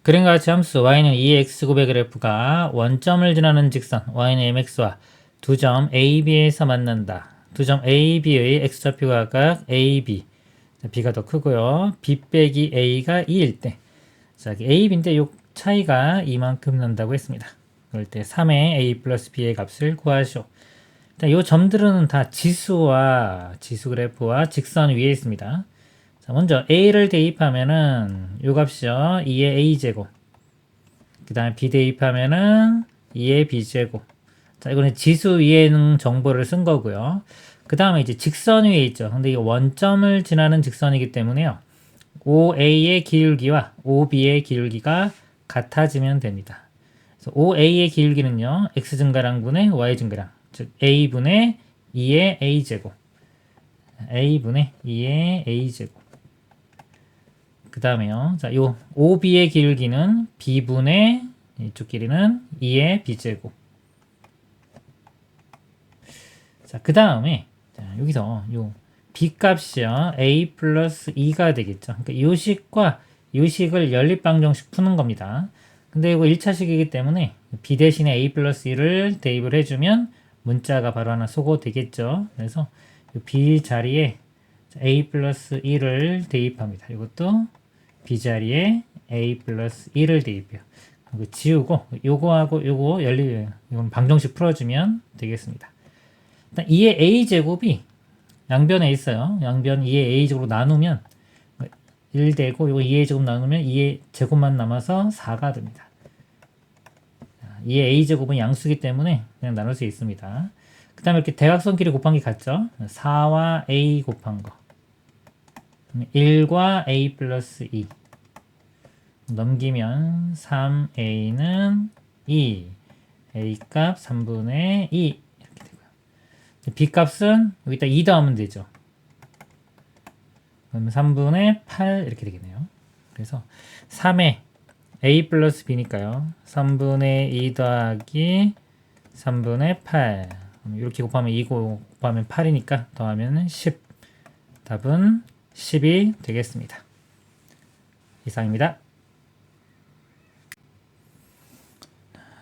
그림과 같이 함수 y는 2x900 그래프가 원점을 지나는 직선 y는 mx와 두 점 AB에서 만난다. 두 점 AB의 x좌표가 각각 AB, B가 더 크고요. B 빼기 A가 2일 때, 자, A, B인데 이 차이가 이만큼 난다고 했습니다. 그럴 때 3의 A 플러스 B의 값을 구하시오. 일단 이 점들은 다 지수와 지수 그래프와 직선 위에 있습니다. 자, 먼저 A를 대입하면은 요 값이요. 2의 A제곱. 그 다음에 B 대입하면은 2의 B제곱. 자, 이거는 지수 위에 있는 정보를 쓴 거고요. 그 다음에 이제 직선 위에 있죠. 근데 이거 원점을 지나는 직선이기 때문에요. OA의 기울기와 OB의 기울기가 같아지면 됩니다. 그래서 OA의 기울기는요. X증가량분의 Y증가량. 즉 A분의 2의 A제곱. A분의 2의 A제곱. 그 다음에요. 자, 요 OB의 기울기는 B분의 이쪽 길이는 2의 B제곱. 자, 그 다음에 여기서 요 B 값이요. A 플러스 2가 되겠죠. 그러니까 요식과 요식을 연립방정식 푸는 겁니다. 근데 이거 1차식이기 때문에 B 대신에 A 플러스 2를 대입을 해주면 문자가 바로 하나 소거되겠죠. 그래서 B 자리에 A 플러스 1을 대입합니다. 이것도 B 자리에 A 플러스 1을 대입해요. 지우고 요거하고 요거 이건 방정식 풀어주면 되겠습니다. 일단 2의 A제곱이 양변에 있어요. 양변 2의 A제곱으로 나누면 1 되고 요거 2의 제곱 나누면 2의 제곱만 남아서 4가 됩니다. 2의 A제곱은 양수기 때문에 그냥 나눌 수 있습니다. 그 다음에 이렇게 대각선끼리 곱한 게 같죠? 4와 A 곱한 거 1과 A 플러스 2 넘기면 3A는 2 A값 3분의 2 이렇게 되고요. B값은 여기다 2 더하면 되죠. 그러면 3분의 8 이렇게 되겠네요. 그래서 3에 A 플러스 B니까요. 3분의 2 더하기 3분의 8 이렇게 곱하면 2 곱하면 8이니까 더하면 10 답은 10이 되겠습니다. 이상입니다.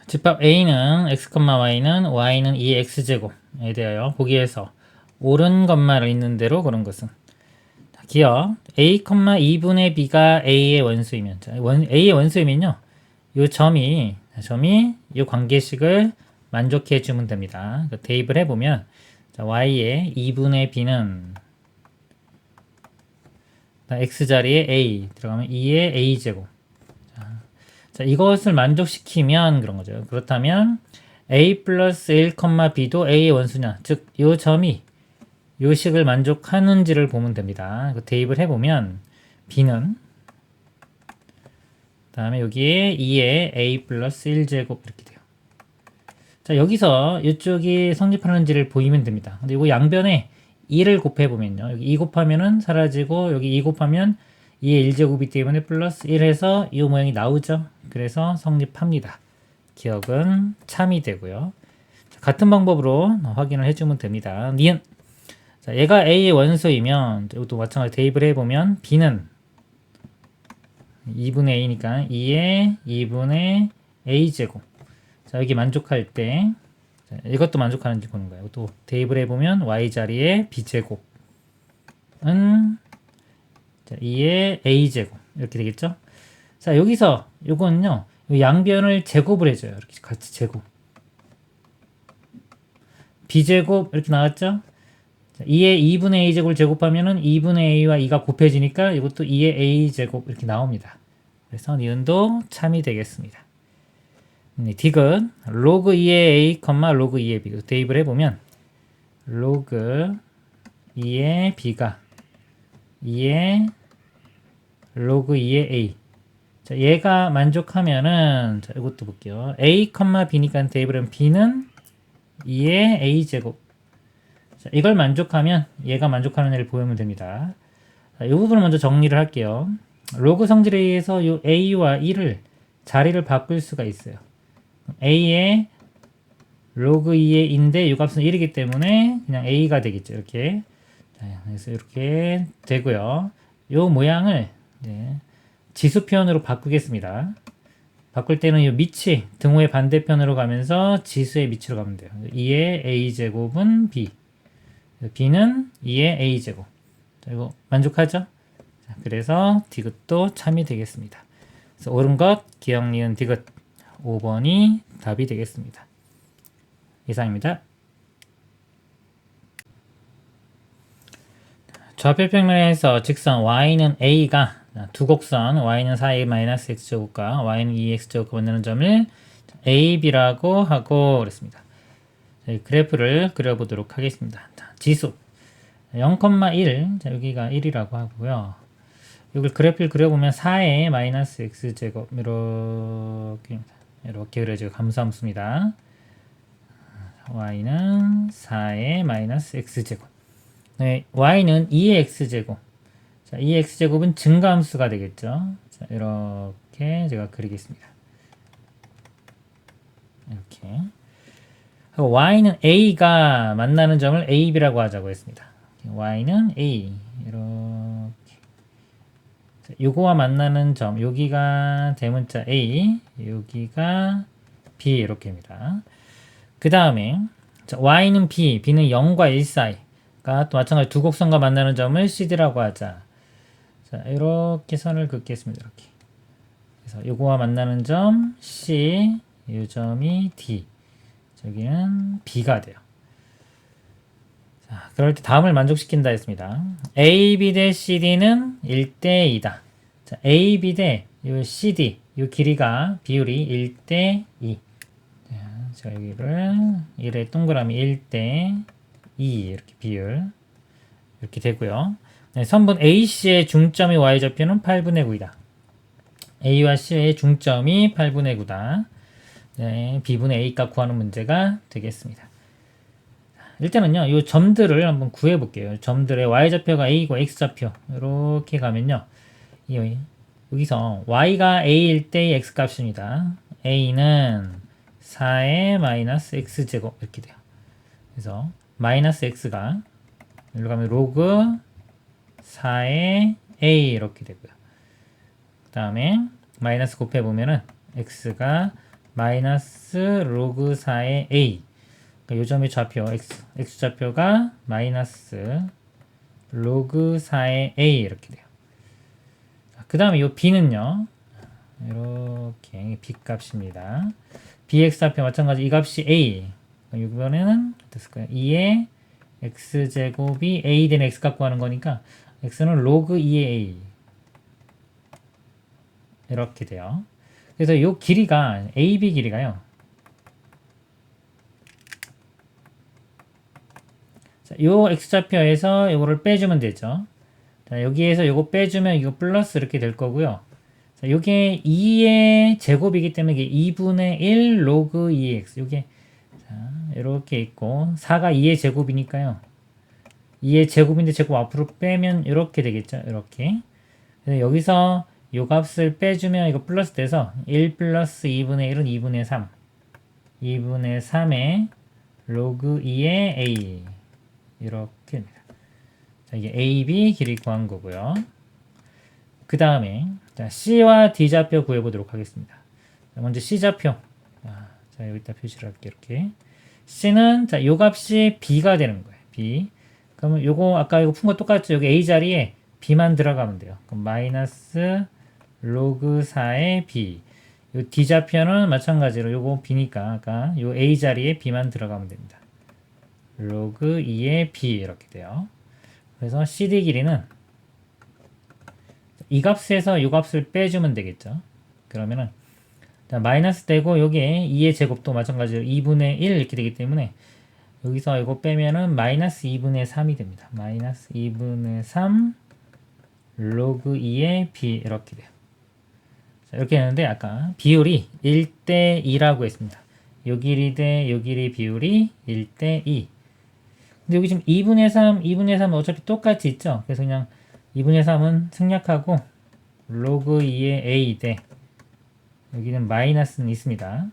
집합 A는 x, y는 y는 2x제곱에 대하여 보기에서 옳은 것만 있는 대로 그런 것은 기억 a, 2분의 b가 a의 원수이면 a의 원수이면요 이 점이 이 관계식을 만족해 주면 됩니다. 대입을 해보면 y의 2분의 b는 x자리에 a 들어가면 2의 a제곱. 자, 이것을 만족시키면 그런 거죠. 그렇다면 a 플러스 1, b도 a의 원수냐. 즉, 이 점이 이 식을 만족하는지를 보면 됩니다. 대입을 해보면 b는 그 다음에 여기에 2의 a 플러스 1제곱 이렇게 돼요. 자, 여기서 이쪽이 성립하는지를 보이면 됩니다. 근데 이거 양변에 2를 곱해보면요. 여기 2 곱하면은 사라지고 여기 2 곱하면 2의 1제곱이기 때문에 플러스 1 해서 이 모양이 나오죠. 그래서 성립합니다. 기억은 참이 되고요. 자, 같은 방법으로 확인을 해주면 됩니다. 니은. 자, 얘가 A의 원소이면 이것도 마찬가지로 대입을 해보면 B는 2분의 A니까 2의 2분의 A제곱. 자, 여기 만족할 때 자, 이것도 만족하는지 보는 거예요. 또 대입을 해보면 Y자리에 B제곱은 자, 2의 A제곱 이렇게 되겠죠. 자, 여기서 요거는요 양변을 제곱을 해줘요. 이렇게 같이 제곱 B제곱 이렇게 나왔죠. 자, 2의 2분의 A제곱을 제곱하면은 2분의 A와 2가 곱해지니까 이것도 2의 A제곱 이렇게 나옵니다. 그래서 니은도 참이 되겠습니다. 디귿 로그 2의 A, 로그 2의 B 대입을 해보면 로그 2의 B가 2의 로그 2의 A. 자, 얘가 만족하면은 자, 이것도 볼게요. A, B니까 대입을 하면 B는 2의 A제곱. 자, 이걸 만족하면 얘가 만족하는 애를 보면 됩니다. 자, 이 부분을 먼저 정리를 할게요. 로그 성질에 의해서 이 A와 1을 자리를 바꿀 수가 있어요. A의 로그 2의 인데 이 값은 1이기 때문에 그냥 A가 되겠죠. 이렇게. 자, 그래서 이렇게 되고요. 이 모양을 지수 표현으로 바꾸겠습니다. 바꿀 때는 이 밑이 등호의 반대편으로 가면서 지수의 밑으로 가면 돼요. 2의 a제곱은 b. b는 2의 a제곱. 자, 이거 만족하죠? 자, 그래서 디귿도 참이 되겠습니다. 그래서 옳은 것, 기억, 니은, 디귿 5번이 답이 되겠습니다. 이상입니다. 좌표평면에서 직선 y는 a가 두 곡선 y는 4a x제곱과 y는 2x제곱과 만나는 점을 ab라고 하고 그랬습니다. 그래프를 그려보도록 하겠습니다. 지수 0,1 여기가 1이라고 하고요. 이걸 그래프를 그려보면 4의 x제곱 이렇게 그려지고 감소함수입니다. y는 4의 x제곱. 네, y는 2의 x제곱. 자, 2의 x제곱은 증가함수가 되겠죠. 자, 이렇게 제가 그리겠습니다. 이렇게. 그리고 y는 a가 만나는 점을 ab라고 하자고 했습니다. y는 a. 이렇게. 자, 요거와 만나는 점, 여기가 대문자 a, 여기가 b 이렇게입니다. 그 다음에 y는 b, b는 0과 1 사이. 또 마찬가지 두 곡선과 만나는 점을 CD라고 하자. 자, 이렇게 선을 긋겠습니다. 이렇게. 그래서 요거와 만나는 점 C, 이 점이 D. 저기는 B가 돼요. 자, 그럴 때 다음을 만족시킨다 했습니다. AB 대 CD는 1대 2다. 자, AB 대 요 CD, 요 길이가 비율이 1대 2. 자, 여기를 1의 동그라미 1대 2 이렇게 비율 이렇게 되고요. 네, 선분 AC의 중점이 y좌표는 8분의 9이다. A와 C의 중점이 8분의 9다. 네, B분의 A 값 구하는 문제가 되겠습니다. 일단은요, 이 점들을 한번 구해 볼게요. 점들의 y좌표가 A고 x좌표 이렇게 가면요, 여기서 y가 A일 때의 x 값입니다. A는 4의 x제곱 이렇게 돼요. 그래서 마이너스 x가 여기로 가면 로그 4의 a 이렇게 되고요. 그 다음에 마이너스 곱해보면은 x가 마이너스 로그 4의 a. 그러니까 요 점의 좌표 x좌표가 마이너스 로그 4의 a 이렇게 돼요. 그 다음에 요 b는요, 이렇게 b 값입니다. bx좌표 마찬가지 이 값이 a. 이번에는 어땠을까요? 2의 x제곱이 a 된 x 값 구하는 거니까 x는 로그 2의 a 이렇게 돼요. 그래서 이 길이가 ab 길이가요. 자, 요 x좌표에서 요거를 빼주면 되죠. 자, 여기에서 요거 빼주면 이거 플러스 이렇게 될 거고요. 자, 요게 2의 제곱이기 때문에 이게 2분의 1 로그 2x 요게 자, 이렇게 있고 4가 2의 제곱이니까요. 2의 제곱인데 제곱 앞으로 빼면 이렇게 되겠죠. 이렇게. 그래서 여기서 요 값을 빼주면 이거 플러스 돼서 1 플러스 2분의 1은 2분의 3. 2분의 3의 로그 2의 a. 이렇게입니다. 자, 이게 AB 길이 구한 거고요. 그 다음에 C와 D좌표 구해보도록 하겠습니다. 자, 먼저 C좌표. 자, 여기다 표시를 할게요. 이렇게. C는, 자, 요 값이 B가 되는 거예요. B. 그러면 요거, 아까 이거 푼 거 똑같죠? 여기 A 자리에 B만 들어가면 돼요. 그럼 마이너스 로그 4의 B. 요 D좌표는 마찬가지로 요거 B니까, 아까 요 A 자리에 B만 들어가면 됩니다. 로그 2의 B 이렇게 돼요. 그래서 CD 길이는 이 값에서 이 값을 빼주면 되겠죠. 그러면은, 자, 마이너스 되고 여기에 2의 제곱도 마찬가지로 2분의 1 이렇게 되기 때문에 여기서 이거 빼면은 마이너스 2분의 3이 됩니다. 마이너스 2분의 3 로그 2의 b 이렇게 돼요. 자, 이렇게 되는데 아까 비율이 1대 2라고 했습니다. 요 길이 대 요 길이 비율이 1대 2. 근데 여기 지금 2분의 3, 2분의 3은 어차피 똑같이 있죠. 그래서 그냥 2분의 3은 생략하고 로그 2의 a 대 여기는 마이너스는 있습니다.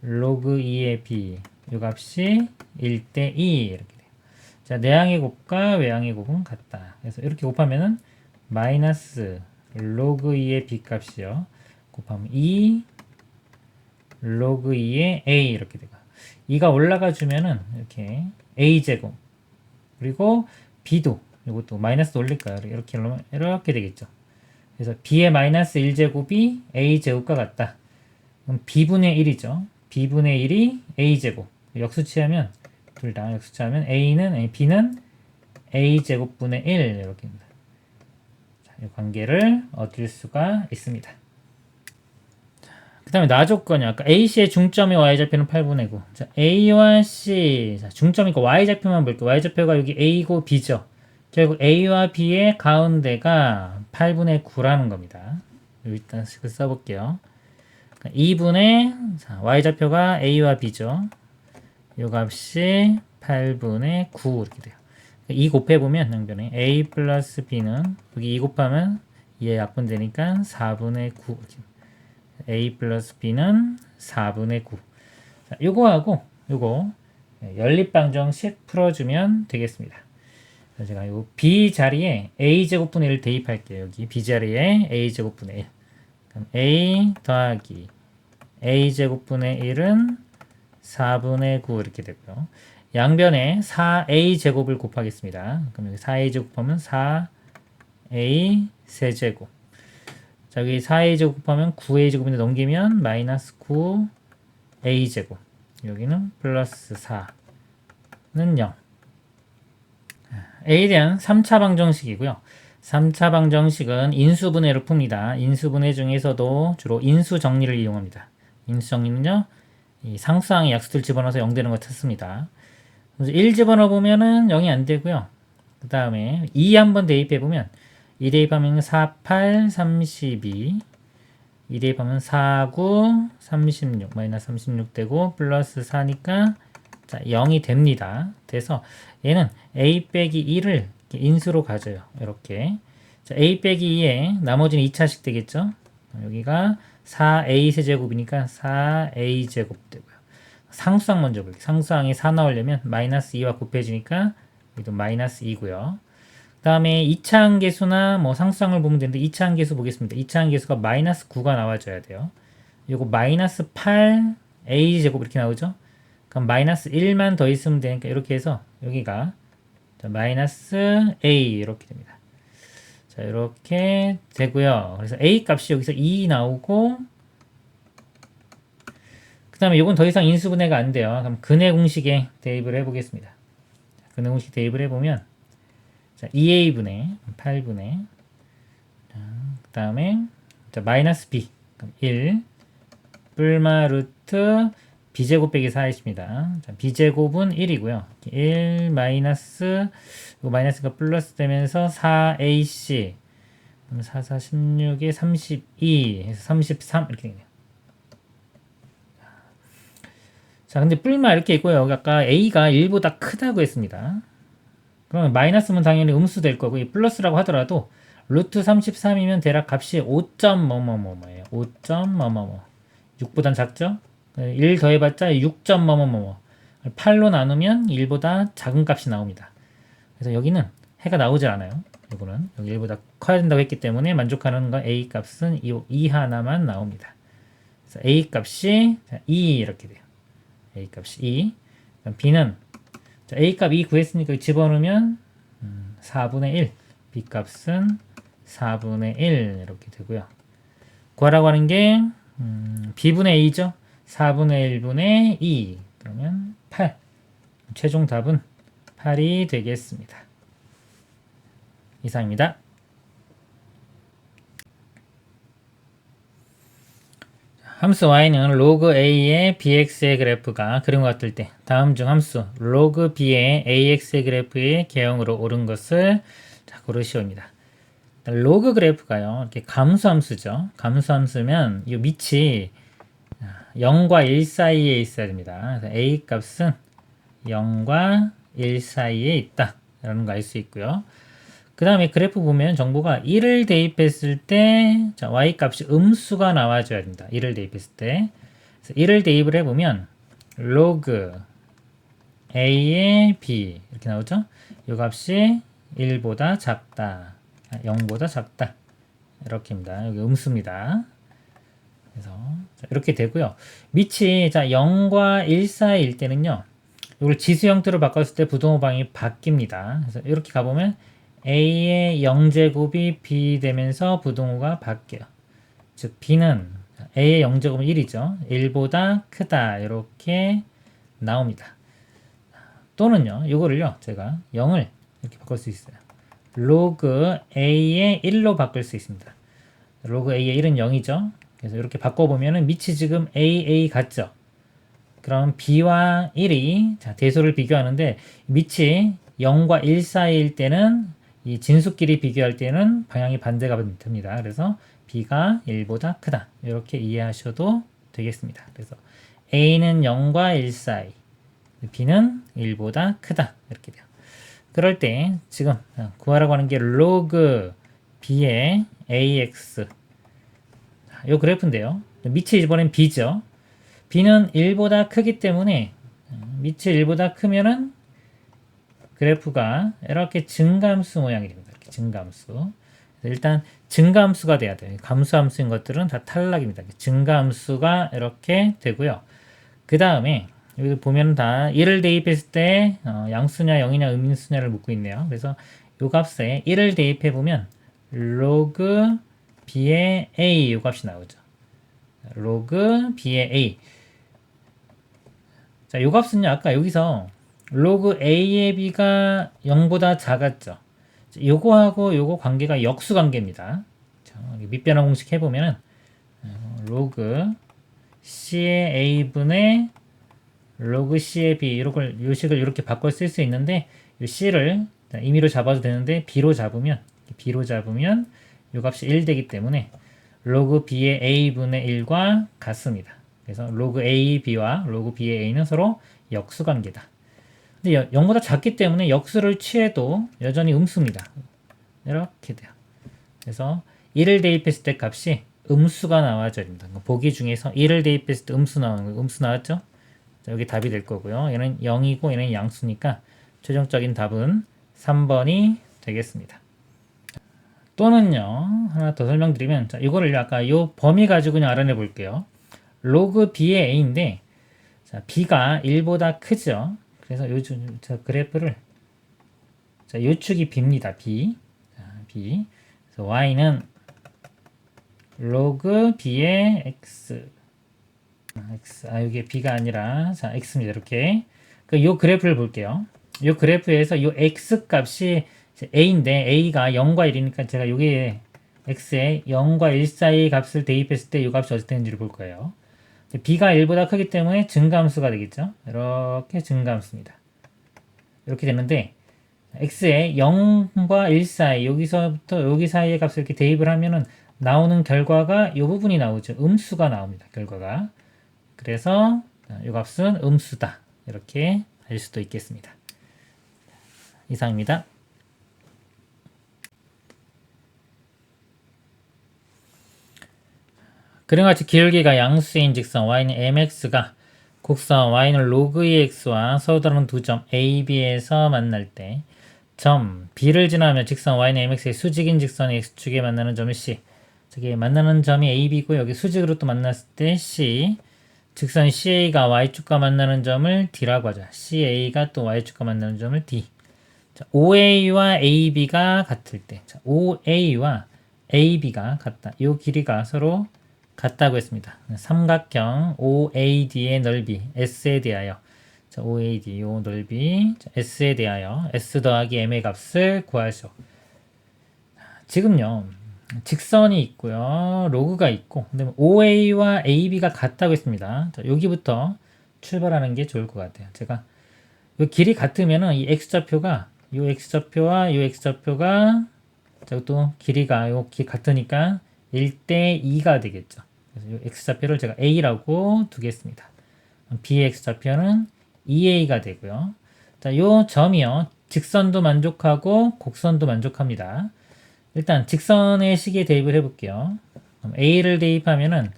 로그 2의 b 이 값이 1대 2 이렇게 돼요. 자, 내항의 곱과 외항의 곱은 같다. 그래서 이렇게 곱하면은 마이너스 로그 2의 b 값이요. 곱하면 2 로그 2의 a 이렇게 되고 2가 올라가 주면은 이렇게 a제곱 그리고 b도 이것도 마이너스 올릴까요? 이렇게 되겠죠. 그래서 b의 마이너스 1제곱이 a제곱과 같다. 그럼 b분의 1이죠. b분의 1이 a제곱. 역수치하면 둘 다 역수치하면 b는 a제곱분의 1 이렇게입니다. 자, 이 관계를 얻을 수가 있습니다. 그 다음에 나 조건이 아까 AC의 중점이 y좌표는 8분의 9. 자, A와 C. 자, 중점이니까 y좌표만 볼게요. y좌표가 여기 A고 B죠. 결국 A와 B의 가운데가 8분의 9라는 겁니다. 일단 식을 써볼게요. 2분의 자, y좌표가 A와 B죠. 요 값이 8분의 9 이렇게 돼요. 2 곱해보면 양변에 A 플러스 B는 여기 2 곱하면 2의 약분되니까 4분의 9 이렇게. A 플러스 B는 4분의 9. 자, 요거하고 요거 연립방정식 풀어주면 되겠습니다. 제가 요 B 자리에 A제곱분의 1 대입할게요. 여기 B 자리에 A제곱분의 1. 그럼 A 더하기 A제곱분의 1은 4분의 9 이렇게 되고요. 양변에 4A제곱을 곱하겠습니다. 그럼 여기 4A제곱 하면 4A 세제곱. 자, 여기 4a제곱 곱하면 9a제곱인데 넘기면 마이너스 9a제곱. 여기는 플러스 4는 0. A에 대한 3차 방정식이고요. 3차 방정식은 인수분해로 풉니다. 인수분해 중에서도 주로 인수 정리를 이용합니다. 인수 정리는요, 이 상수항에 약수들 집어넣어서 0 되는 거 찾습니다. 1 집어넣어 보면은 0이 안 되고요. 그 다음에 2 한번 대입해 보면 2 대입하면 4, 8, 32 2 대입하면 4, 9, 36 마이너스 36 되고 플러스 4니까 자 0이 됩니다. 돼서 얘는 a 빼기 2를 인수로 가져요. 이렇게 자, a 빼기 2에 나머지는 2차식 되겠죠. 여기가 4a 세제곱이니까 4a 제곱 되고요. 상수항 먼저 볼게요. 상수항이 4 나오려면 마이너스 2와 곱해지니까 여기도 마이너스 2고요. 그 다음에 2차항계수나 뭐 상수항을 보면 되는데 2차항계수 보겠습니다. 2차항계수가 마이너스 9가 나와줘야 돼요. 이거 마이너스 8 a제곱 이렇게 나오죠. 그럼 마이너스 1만 더 있으면 되니까 이렇게 해서 여기가 마이너스 a 이렇게 됩니다. 자 이렇게 되고요. 그래서 a 값이 여기서 2 나오고 그 다음에 이건 더 이상 인수분해가 안 돼요. 그럼 근해 공식에 대입을 해보겠습니다. 근해 공식 대입을 해보면 자, 2a분의 8분의 그 다음에 마이너스 b 그럼 1 뿔마 루트 b제곱 빼기 4이십니다. 자, b제곱은 1이고요. 1 마이너스 이거 마이너스가 플러스 되면서 4ac 그럼 4, 4, 16에 32 해서 33 이렇게 되네요. 자 근데 뿔마 이렇게 있고요. 여기 아까 a가 1보다 크다고 했습니다. 그러면 마이너스면 당연히 음수 될 거고 이 플러스라고 하더라도 루트 33이면 대략 값이 5점 뭐뭐뭐뭐예요. 5점 뭐뭐뭐 6보단 작죠? 1 더해봤자 6점 뭐뭐뭐 8로 나누면 1보다 작은 값이 나옵니다. 그래서 여기는 해가 나오질 않아요. 이거는 여기 1보다 커야 된다고 했기 때문에 만족하는 거 A 값은 2 하나만 나옵니다. 그래서 A 값이 2 이렇게 돼요. A 값이 2 B는 자, A 값 2 구했으니까 집어넣으면 4분의 1 B 값은 4분의 1 이렇게 되고요. 구하라고 하는 게 B분의 A죠. 4분의 1분의 2 그러면 8 최종 답은 8이 되겠습니다. 이상입니다. 함수 y는 로그 a의 bx의 그래프가 그림과 같을 때 다음 중 함수 로그 b의 ax의 그래프의 개형으로 옳은 것을 고르시오입니다. 로그 그래프가요 이렇게 감수함수죠. 감수함수면 이 밑이 0과 1 사이에 있어야 됩니다. 그래서 a 값은 0과 1 사이에 있다 라는 거 알 수 있고요. 그 다음에 그래프 보면 정보가 1을 대입했을 때 자, y 값이 음수가 나와줘야 됩니다. 1을 대입했을 때 그래서 1을 대입을 해보면 로그 a의 b 이렇게 나오죠. 이 값이 1보다 작다 0보다 작다 이렇게입니다. 여기 음수입니다. 그래서 자, 이렇게 되고요. 밑이 자 0과 1 사이일 때는요. 이걸 지수 형태로 바꿨을 때 부동호방이 바뀝니다. 그래서 이렇게 가보면 a의 0제곱이 b 되면서 부동호가 바뀌어요. 즉 b는 a의 0제곱은 1이죠. 1보다 크다 이렇게 나옵니다. 또는요. 이거를요. 제가 0을 이렇게 바꿀 수 있어요. 로그 a의 1로 바꿀 수 있습니다. 로그 a의 1은 0이죠. 그래서 이렇게 바꿔보면은 밑이 지금 a 같죠. 그럼 b와 1이 자, 대소를 비교하는데 밑이 0과 1 사이일 때는 이 진수끼리 비교할 때는 방향이 반대가 됩니다. 그래서 b가 1보다 크다. 이렇게 이해하셔도 되겠습니다. 그래서 a는 0과 1 사이, b는 1보다 크다. 이렇게 돼요. 그럴 때 지금 구하라고 하는 게 로그 b의 ax 이 그래프인데요. 밑이 이번엔 b죠. b는 1보다 크기 때문에 밑이 1보다 크면은 그래프가 이렇게 증감수 모양이 됩니다. 이렇게 증감수. 일단 증감수가 돼야 돼요. 감수함수인 것들은 다 탈락입니다. 증감수가 이렇게 되고요. 그 다음에 여기 보면 다 1을 대입했을 때 양수냐 0이냐 음인수냐를 묻고 있네요. 그래서 이 값에 1을 대입해 보면 로그 b의 a 이 값이 나오죠. 로그 b의 a. 자, 이 값은요. 아까 여기서 로그 a의 b가 0보다 작았죠. 요거하고 요거 관계가 역수 관계입니다. 자, 밑변화 공식 해보면은 로그 c의 a분의 로그 c의 b 요 식을 이렇게 바꿔 쓸 수 있는데 이 c를 임의로 잡아도 되는데 b로 잡으면 요 값이 1 되기 때문에 로그 b의 a분의 1과 같습니다. 그래서 로그 a b와 로그 b의 a는 서로 역수 관계다. 근데 0보다 작기 때문에 역수를 취해도 여전히 음수입니다. 이렇게 돼요. 그래서 1을 대입했을 때 값이 음수가 나와줘야 됩니다. 보기 중에서 1을 대입했을 때 음수 나오는 거 음수 나왔죠? 자, 여기 답이 될 거고요. 얘는 0이고 얘는 양수니까 최종적인 답은 3번이 되겠습니다. 또는요, 하나 더 설명드리면, 자, 이거를 아까 요 범위 가지고 그냥 알아내 볼게요. 로그 b의 a인데, 자, b가 1보다 크죠? 그래서 저 그래프를, 자, 요 축이 b입니다. b. 자, b. 그래서 y는 로그 b의 x. 이게 b가 아니라, 자, x입니다. 이렇게. 요 그래프를 볼게요. 요 그래프에서 요 x 값이 a인데, a가 0과 1이니까 제가 여기에 x에 0과 1 사이 값을 대입했을 때 이 값이 어떻게 되는지를 볼 거예요. b가 1보다 크기 때문에 증감수가 되겠죠. 이렇게 증감수입니다. 이렇게 되는데 x에 0과 1 사이 여기서부터 여기 사이의 값을 이렇게 대입을 하면은 나오는 결과가 이 부분이 나오죠. 음수가 나옵니다. 결과가. 그래서 이 값은 음수다. 이렇게 알 수도 있겠습니다. 이상입니다. 그림 같이 기울기가 양수인 직선 y는 mx가 곡선 y는 로그 2x와 서로 두 점 a, b에서 만날 때 점 b를 지나면 직선 y는 mx의 수직인 직선의 x축에 만나는 점이 c. 저기 만나는 점이 a, b고 여기 수직으로 또 만났을 때 c. 직선 ca가 y축과 만나는 점을 d라고 하죠. ca가 또 y축과 만나는 점을 d. 자, oa와 ab가 같을 때, 자, oa와 ab가 같다. 이 길이가 서로 같다고 했습니다. 삼각형 OAD의 넓이 S에 대하여 자, OAD 요 넓이 자, S에 대하여 S 더하기 M의 값을 구하시오. 지금요 직선이 있고요 로그가 있고 근데 OA와 AB가 같다고 했습니다. 자, 여기부터 출발하는 게 좋을 것 같아요. 제가 이 길이 같으면은 이 X좌표가 요 X좌표와 요 X좌표가 또 길이가 이렇게 같으니까 1대 2가 되겠죠. 그래서 이 X좌표를 제가 A라고 두겠습니다. B의 X좌표는 2A가 되고요. 자, 요 점이요. 직선도 만족하고 곡선도 만족합니다. 일단 직선의 식에 대입을 해볼게요. 그럼 A를 대입하면은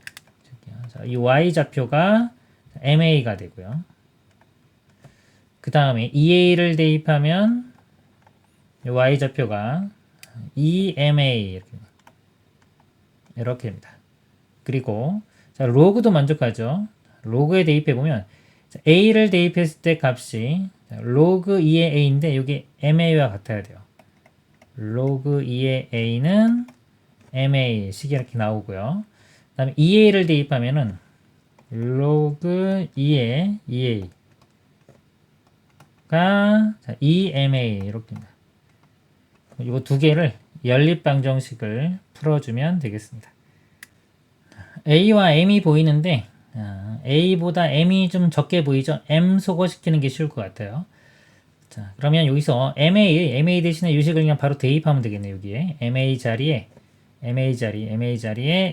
이 Y좌표가 MA가 되고요. 그 다음에 2A를 대입하면 이 Y좌표가 2MA 이렇게 됩니다. 그리고 자, 로그도 만족하죠. 로그에 대입해보면 a를 대입했을 때 값이 로그 2의 a인데 여기 ma와 같아야 돼요. 로그 2의 a는 ma 식이 이렇게 나오고요. 그 다음에 2a를 대입하면은 로그 2의 2a가 2ma 이렇게입니다. 이 두 개를 연립방정식을 풀어주면 되겠습니다. a와 m이 보이는데 a보다 m이 좀 적게 보이죠? m 소거시키는 게 쉬울 것 같아요. 자, 그러면 여기서 ma 대신에 이 식을 그냥 바로 대입하면 되겠네요. 여기에 ma 자리에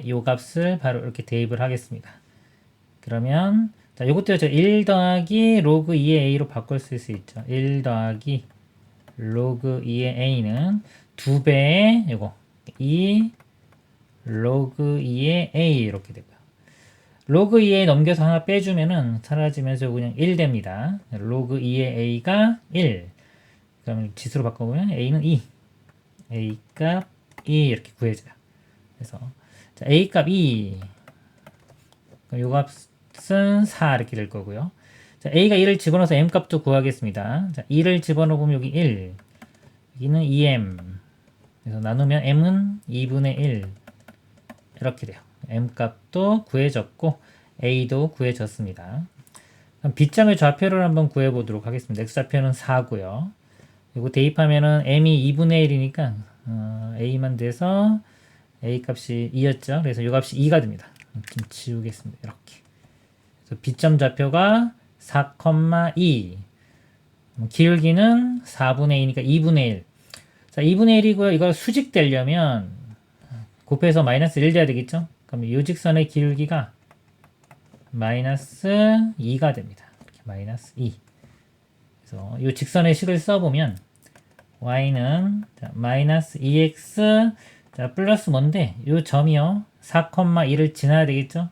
이 값을 바로 이렇게 대입을 하겠습니다. 그러면 자, 요것도 1 더하기 로그 2의 a로 바꿀 수 있죠. 1 더하기 로그 2의 a는 2배의 이거 2 로그 2의 a 이렇게 되고요. 로그 2에 넘겨서 하나 빼주면은 사라지면서 그냥 1 됩니다. 로그 2의 a가 1. 그러면 지수로 바꿔보면 a는 2. a 값 2 이렇게 구해져요. 그래서 자, a 값 2. 그럼 요 값은 4 이렇게 될 거고요. 자, a가 1을 집어넣어서 m 값도 구하겠습니다. 자, 2를 집어넣으면 여기 1. 여기는 2m. 그래서 나누면 m은 2분의 1. 이렇게 돼요. m 값도 구해졌고 a도 구해졌습니다. 그럼 b점의 좌표를 한번 구해보도록 하겠습니다. x좌표는 4고요. 이거 대입하면은 m이 2분의 1이니까 a만 돼서 a 값이 2였죠. 그래서 이 값이 2가 됩니다. 좀 지우겠습니다. 이렇게. 그래서 b점 좌표가 4,2. 기울기는 4분의 2니까 2분의 1. 자, 2분의 1이고요. 이걸 수직되려면 곱해서 마이너스 1 돼야 되겠죠? 그럼 이 직선의 기울기가 마이너스 2가 됩니다. 이렇게 마이너스 2. 그래서 이 직선의 식을 써보면 y는 자, 마이너스 2x 자, 플러스 뭔데? 이 점이요. 4,2를 지나야 되겠죠?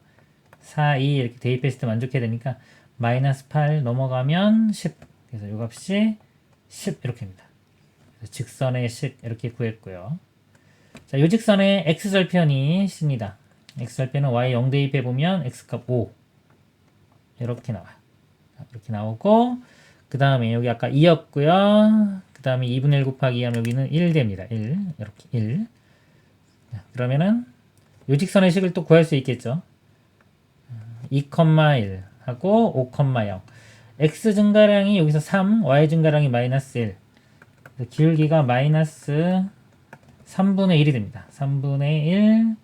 4, 2 이렇게 대입했을 때 만족해야 되니까 마이너스 8 넘어가면 10. 그래서 이 값이 10 이렇게입니다. 직선의 식 이렇게 구했고요. 자, 이 직선의 x절편이 c입니다. x절편은 y 0 대입해보면 x값 5 이렇게 나와요. 이렇게 나오고 그 다음에 여기 아까 2였고요. 그 다음에 2분의 1 곱하기 2 하면 여기는 1 됩니다. 1 이렇게 1. 그러면은 이 직선의 식을 또 구할 수 있겠죠. 2,1 하고 5,0 x 증가량이 여기서 3 y 증가량이 마이너스 1 기울기가 마이너스 3분의 1이 됩니다. 3분의 1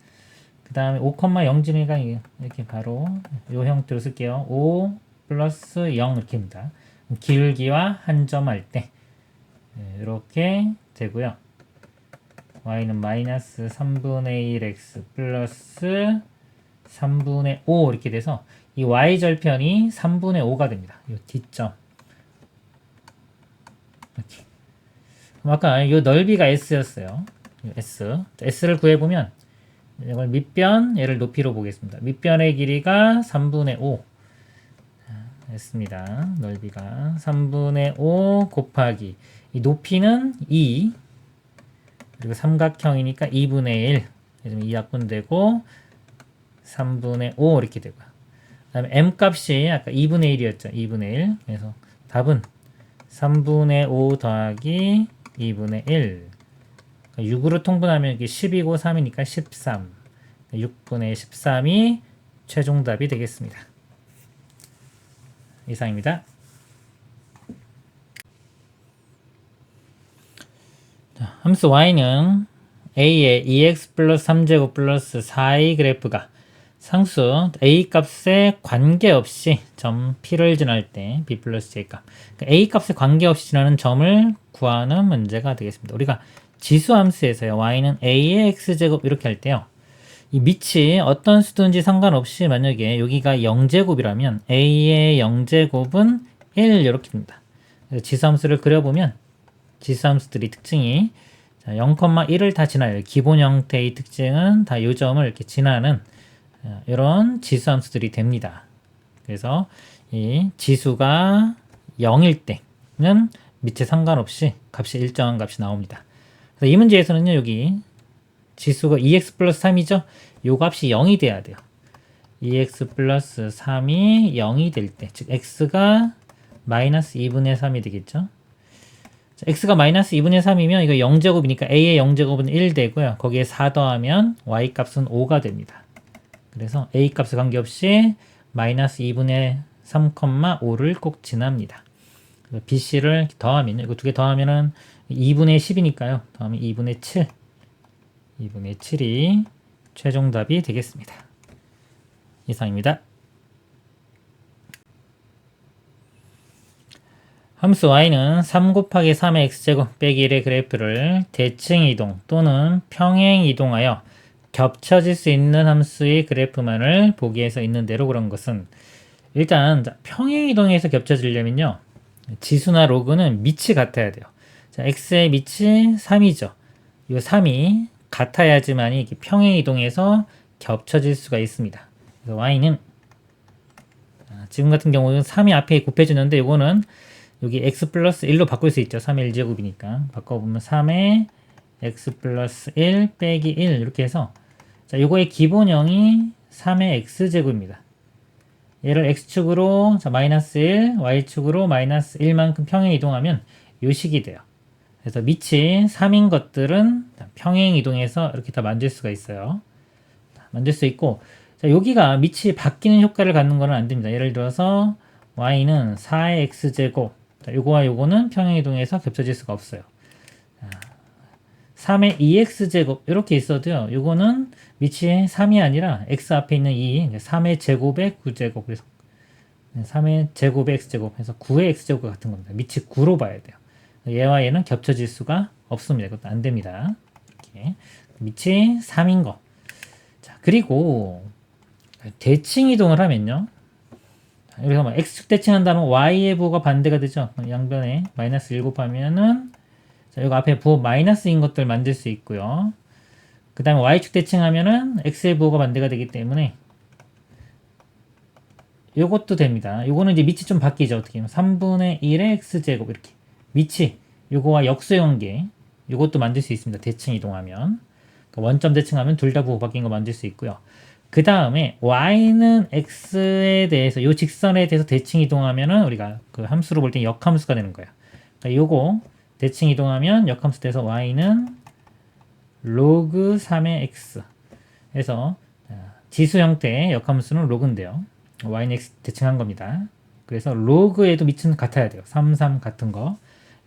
그 다음에 5,0진이가 이렇게 바로 이 형태로 쓸게요. 5 플러스 0 이렇게 됩니다. 기울기와 한 점 할 때 이렇게 되고요. y는 마이너스 3분의 1x 플러스 3분의 5 이렇게 돼서 이 y절편이 3분의 5가 됩니다. 이 뒷점 이렇게. 그럼 아까 이 넓이가 s였어요. s를 구해보면 이걸 밑변 얘를 높이로 보겠습니다. 밑변의 길이가 3분의 5 했습니다. 넓이가 3분의 5 곱하기 이 높이는 2 그리고 삼각형이니까 2분의 1 2약분되고 3분의 5 이렇게 되고요. 그 다음에 m 값이 아까 2분의 1이었죠. 2분의 1 그래서 답은 3분의 5 더하기 2분의 1 6으로 통분하면 이게 10이고 3이니까 13 6분의 13이 최종답이 되겠습니다. 이상입니다. 자, 함수 y는 a의 2x 플러스 3제곱 플러스 4a 그래프가 상수 a 값에 관계없이 점 p를 지날 때 b 플러스 j 값 그러니까 a 값에 관계없이 지나는 점을 구하는 문제가 되겠습니다. 우리가 지수함수에서요. y는 a의 x제곱 이렇게 할 때요. 이 밑이 어떤 수든지 상관없이 만약에 여기가 0제곱이라면 a의 0제곱은 1 이렇게 됩니다. 지수함수를 그려보면 지수함수들이 특징이 0,1을 다 지나요. 기본 형태의 특징은 다 이 점을 이렇게 지나는 이런 지수함수들이 됩니다. 그래서 이 지수가 0일 때는 밑에 상관없이 값이 일정한 값이 나옵니다. 그래서 이 문제에서는요, 여기 지수가 2x 플러스 3이죠? 요 값이 0이 돼야 돼요. 2x 플러스 3이 0이 될 때, 즉 x가 마이너스 2분의 3이 되겠죠. 자, x가 마이너스 2분의 3이면 이거 0제곱이니까 a의 0제곱은 1 되고요. 거기에 4 더하면 y 값은 5가 됩니다. 그래서 a 값에 관계없이 마이너스 2분의 3,5를 꼭 지납니다. bc를 더하면, 이거 두 개 더하면은 2분의 10이니까요. 더하면 2분의 7. 2분의 7이 최종 답이 되겠습니다. 이상입니다. 함수 y는 3 곱하기 3의 x제곱 빼기 1의 그래프를 대칭이동 또는 평행이동하여 겹쳐질 수 있는 함수의 그래프만을 보기 위해서 있는 대로 그런 것은, 일단 평행이동에서 겹쳐지려면요, 지수나 로그는 밑이 같아야 돼요. 자, x의 밑이 3이죠. 이 3이 같아야지만이 이렇게 평행이동에서 겹쳐질 수가 있습니다. 그래서 y는, 지금 같은 경우는 3이 앞에 곱해주는데 이거는 여기 x 플러스 1로 바꿀 수 있죠. 3의 1제곱이니까. 바꿔보면 3의 x 플러스 1 빼기 1 이렇게 해서, 자, 요거의 기본형이 3의 x제곱입니다. 얘를 x축으로 마이너스 1, y축으로 마이너스 1만큼 평행 이동하면 요 식이 돼요. 그래서 밑이 3인 것들은 평행 이동해서 이렇게 다 만들 수가 있어요. 만들 수 있고, 자, 여기가 밑이 바뀌는 효과를 갖는 거는 안 됩니다. 예를 들어서 y는 4의 x제곱, 요거와 요거는 평행 이동해서 겹쳐질 수가 없어요. 3의 2x제곱 이렇게 있어도요, 요거는 밑이 3이 아니라 x 앞에 있는 2, 3의 제곱의 9제곱, 그래서 3의 제곱의 x제곱 해서 9의 x제곱 같은 겁니다. 밑이 9로 봐야 돼요. 얘와 얘는 겹쳐질 수가 없습니다. 이것도 안 됩니다. 이렇게 밑이 3인 거. 자, 그리고 대칭 이동을 하면요, 그래서 막 x축 대칭한다면 y의 부호가 반대가 되죠. 양변에 마이너스 1 곱하면은, 자, 여기 앞에 부호 마이너스인 것들 만들 수 있고요. 그 다음에 y축 대칭하면은 x의 부호가 반대가 되기 때문에 요것도 됩니다. 요거는 이제 밑이 좀 바뀌죠. 어떻게 하면 3분의 1의 x제곱 이렇게 밑이 요거와 역수의 관계, 요것도 만들 수 있습니다. 대칭 이동하면. 그러니까 원점 대칭하면 둘 다 부호 바뀐 거 만들 수 있고요. 그 다음에 y는 x에 대해서, 요 직선에 대해서 대칭 이동하면은 우리가 그 함수로 볼 때 역함수가 되는 거예요. 그러니까 요거 대칭 이동하면 역함수 돼서 y는 로그 3의 x. 그래서 지수 형태의 역함수는 로그인데요. y는 x 대칭한 겁니다. 그래서 로그에도 밑은 같아야 돼요. 3, 3 같은 거.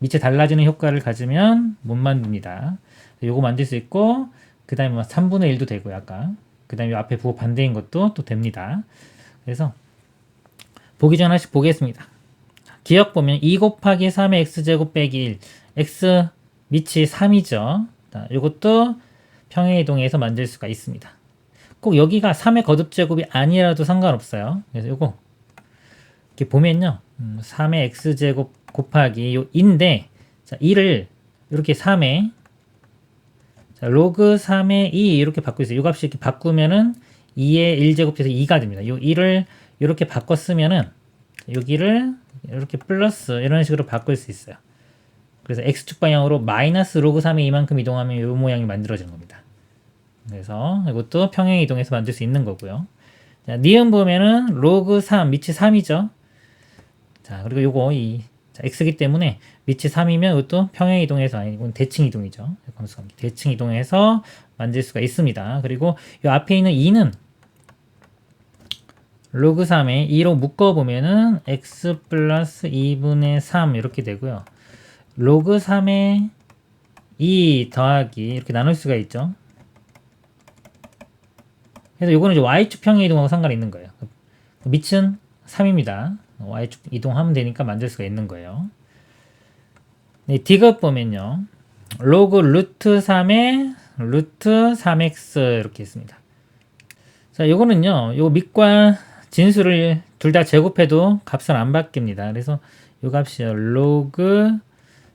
밑에 달라지는 효과를 가지면 못 만듭니다. 요거 만들 수 있고, 그 다음에 3분의 1도 되고요, 아까. 그 다음에 앞에 부호 반대인 것도 또 됩니다. 그래서 보기 전 하나씩 보겠습니다. 기억 보면 2 곱하기 3의 x제곱 빼기 1. x 밑이 3이죠. 이것도 평행이동해서 만들 수가 있습니다. 꼭 여기가 3의 거듭제곱이 아니라도 상관없어요. 그래서 요거 이렇게 보면요, 3의 x제곱 곱하기 요 2인데, 자, 2를 이렇게 3의, 자, 로그 3의 2 이렇게 바꾸고 있어요. 이 값이 이렇게 바꾸면은 2의 1제곱 돼서 2가 됩니다. 요 2를 이렇게 바꿔 쓰면은 여기를 이렇게 플러스 이런 식으로 바꿀 수 있어요. 그래서 x축 방향으로 마이너스 로그 3의 2만큼 이동하면 이 모양이 만들어지는 겁니다. 그래서 이것도 평행 이동해서 만들 수 있는 거고요. 자, 니은 보면은 로그 3 밑이 3이죠. 자, 그리고 요거 자, x기 때문에 밑이 3이면 이것도 평행 이동해서, 아니 이건 대칭 이동이죠. 대칭 이동해서 만들 수가 있습니다. 그리고 이 앞에 있는 2는 로그 3에 2로 묶어 보면은 x 플러스 2분의 3 이렇게 되고요. 로그 3에 2 더하기 이렇게 나눌 수가 있죠. 그래서 요거는 이제 y축 평행 이동하고 상관이 있는 거예요. 밑은 3입니다. y축 이동하면 되니까 만들 수가 있는 거예요. 네, 디귿 보면요, 로그 루트 3의 루트 3x 이렇게 있습니다. 자, 요거는요, 요 밑과 진수를 둘 다 제곱해도 값은 안 바뀝니다. 그래서 요 값이요, 로그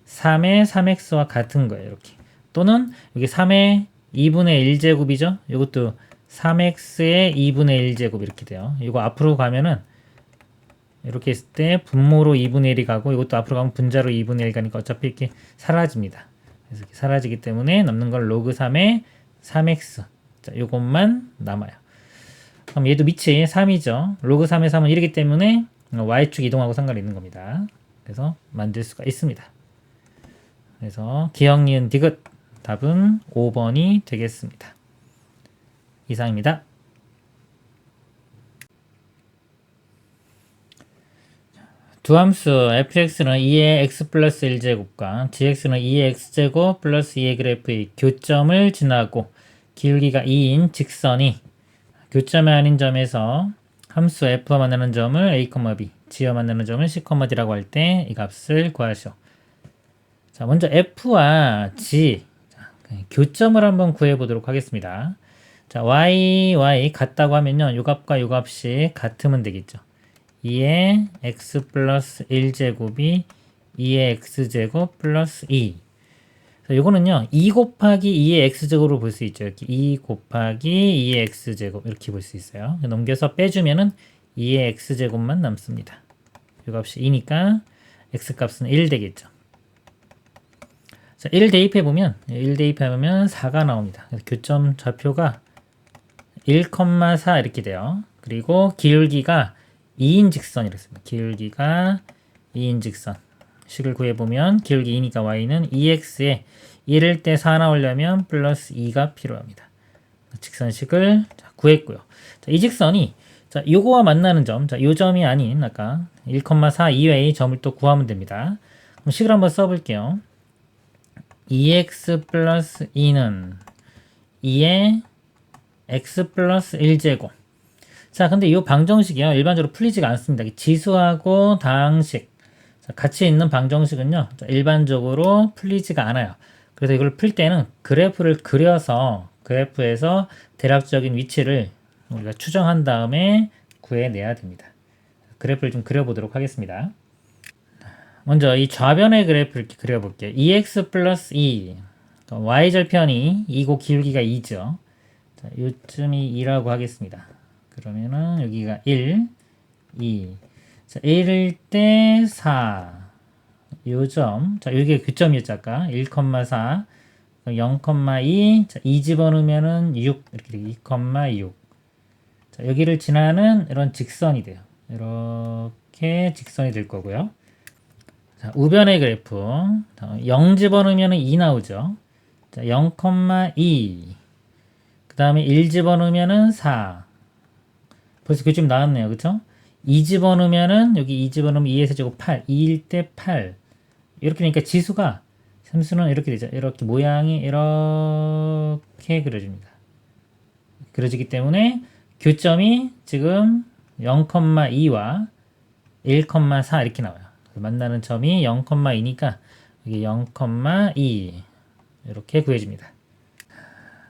3의 3x와 같은 거예요. 이렇게. 또는 여기 3의 2분의 1제곱이죠. 이것도 3x의 2분의 1제곱 이렇게 돼요. 이거 앞으로 가면은 이렇게 했을 때 분모로 2분의 1이 가고, 이것도 앞으로 가면 분자로 2분의 1 가니까 어차피 이렇게 사라집니다. 그래서 이렇게 사라지기 때문에 남는 건 로그 3의 3x. 자, 요것만 남아요. 그럼 얘도 밑이 3이죠. 로그 3의 3은 1이기 때문에 y축 이동하고 상관이 있는 겁니다. 그래서 만들 수가 있습니다. 그래서 기역, 니은, 디귿 답은 5번이 되겠습니다. 이상입니다. 두 함수 fx는 2의 x 플러스 1제곱과 gx는 2의 x제곱 플러스 2의 그래프의 교점을 지나고 기울기가 2인 직선이 교점이 아닌 점에서 함수 f와 만나는 점을 a, b, g와 만나는 점을 c, d라고 할 때 이 값을 구하시오. 자, 먼저 f와 g 교점을 한번 구해 보도록 하겠습니다. 자, y 같다고 하면요, 요 값과 요 값이 같으면 되겠죠. 2의 x 플러스 1제곱이 2의 x제곱 플러스 2. 요거는요, 2 곱하기 2의 x제곱으로 볼 수 있죠. 이렇게 2 곱하기 2의 x제곱 이렇게 볼 수 있어요. 넘겨서 빼주면은 2의 x제곱만 남습니다. 요 값이 2니까 x값은 1 되겠죠. 자, 1 대입해보면 4가 나옵니다. 교점 좌표가 1,4 이렇게 돼요. 그리고 기울기가 2인 직선이랬습니다. 기울기가 2인 직선. 식을 구해보면 기울기 2니까 y는 2x에 1일 때 4 나오려면 플러스 2가 필요합니다. 직선식을 구했고요. 자, 이 직선이 자, 요거와 만나는 점, 자, 요 점이 아닌 아까 1,4 이외의 점을 또 구하면 됩니다. 그럼 식을 한번 써볼게요. 2x 플러스 2는 2의 x 플러스 1제곱. 자, 근데 이 방정식이요, 일반적으로 풀리지가 않습니다. 지수하고 다항식, 자, 같이 있는 방정식은요, 자, 일반적으로 풀리지가 않아요. 그래서 이걸 풀 때는 그래프를 그려서 그래프에서 대략적인 위치를 우리가 추정한 다음에 구해내야 됩니다. 그래프를 좀 그려보도록 하겠습니다. 먼저 이 좌변의 그래프를 이렇게 그려볼게요. 2x 플러스 2, y절편이 2고 기울기가 2죠. 자, 요쯤이 2라고 하겠습니다. 그러면은 여기가 1, 2. 자, 1일 때 4. 요점. 자, 여기가 교점이었죠, 아까. 1,4. 0,2. 자, 2 집어넣으면은 6. 이렇게 되게 2,6. 자, 여기를 지나는 이런 직선이 돼요. 이렇게 직선이 될 거고요. 자, 우변의 그래프. 0 집어넣으면은 2 나오죠. 자, 0,2. 그 다음에 1 집어넣으면은 4. 벌써 교점 나왔네요. 그쵸? 2 집어넣으면은, 여기 2 집어넣으면 2에서 제곱 8. 2일 때 8. 이렇게 되니까 지수가, 삼수는 이렇게 되죠. 이렇게 모양이 이렇게 그려집니다. 그려지기 때문에 교점이 지금 0,2와 1,4 이렇게 나와요. 만나는 점이 0,2니까 여기 0,2 이렇게 구해집니다.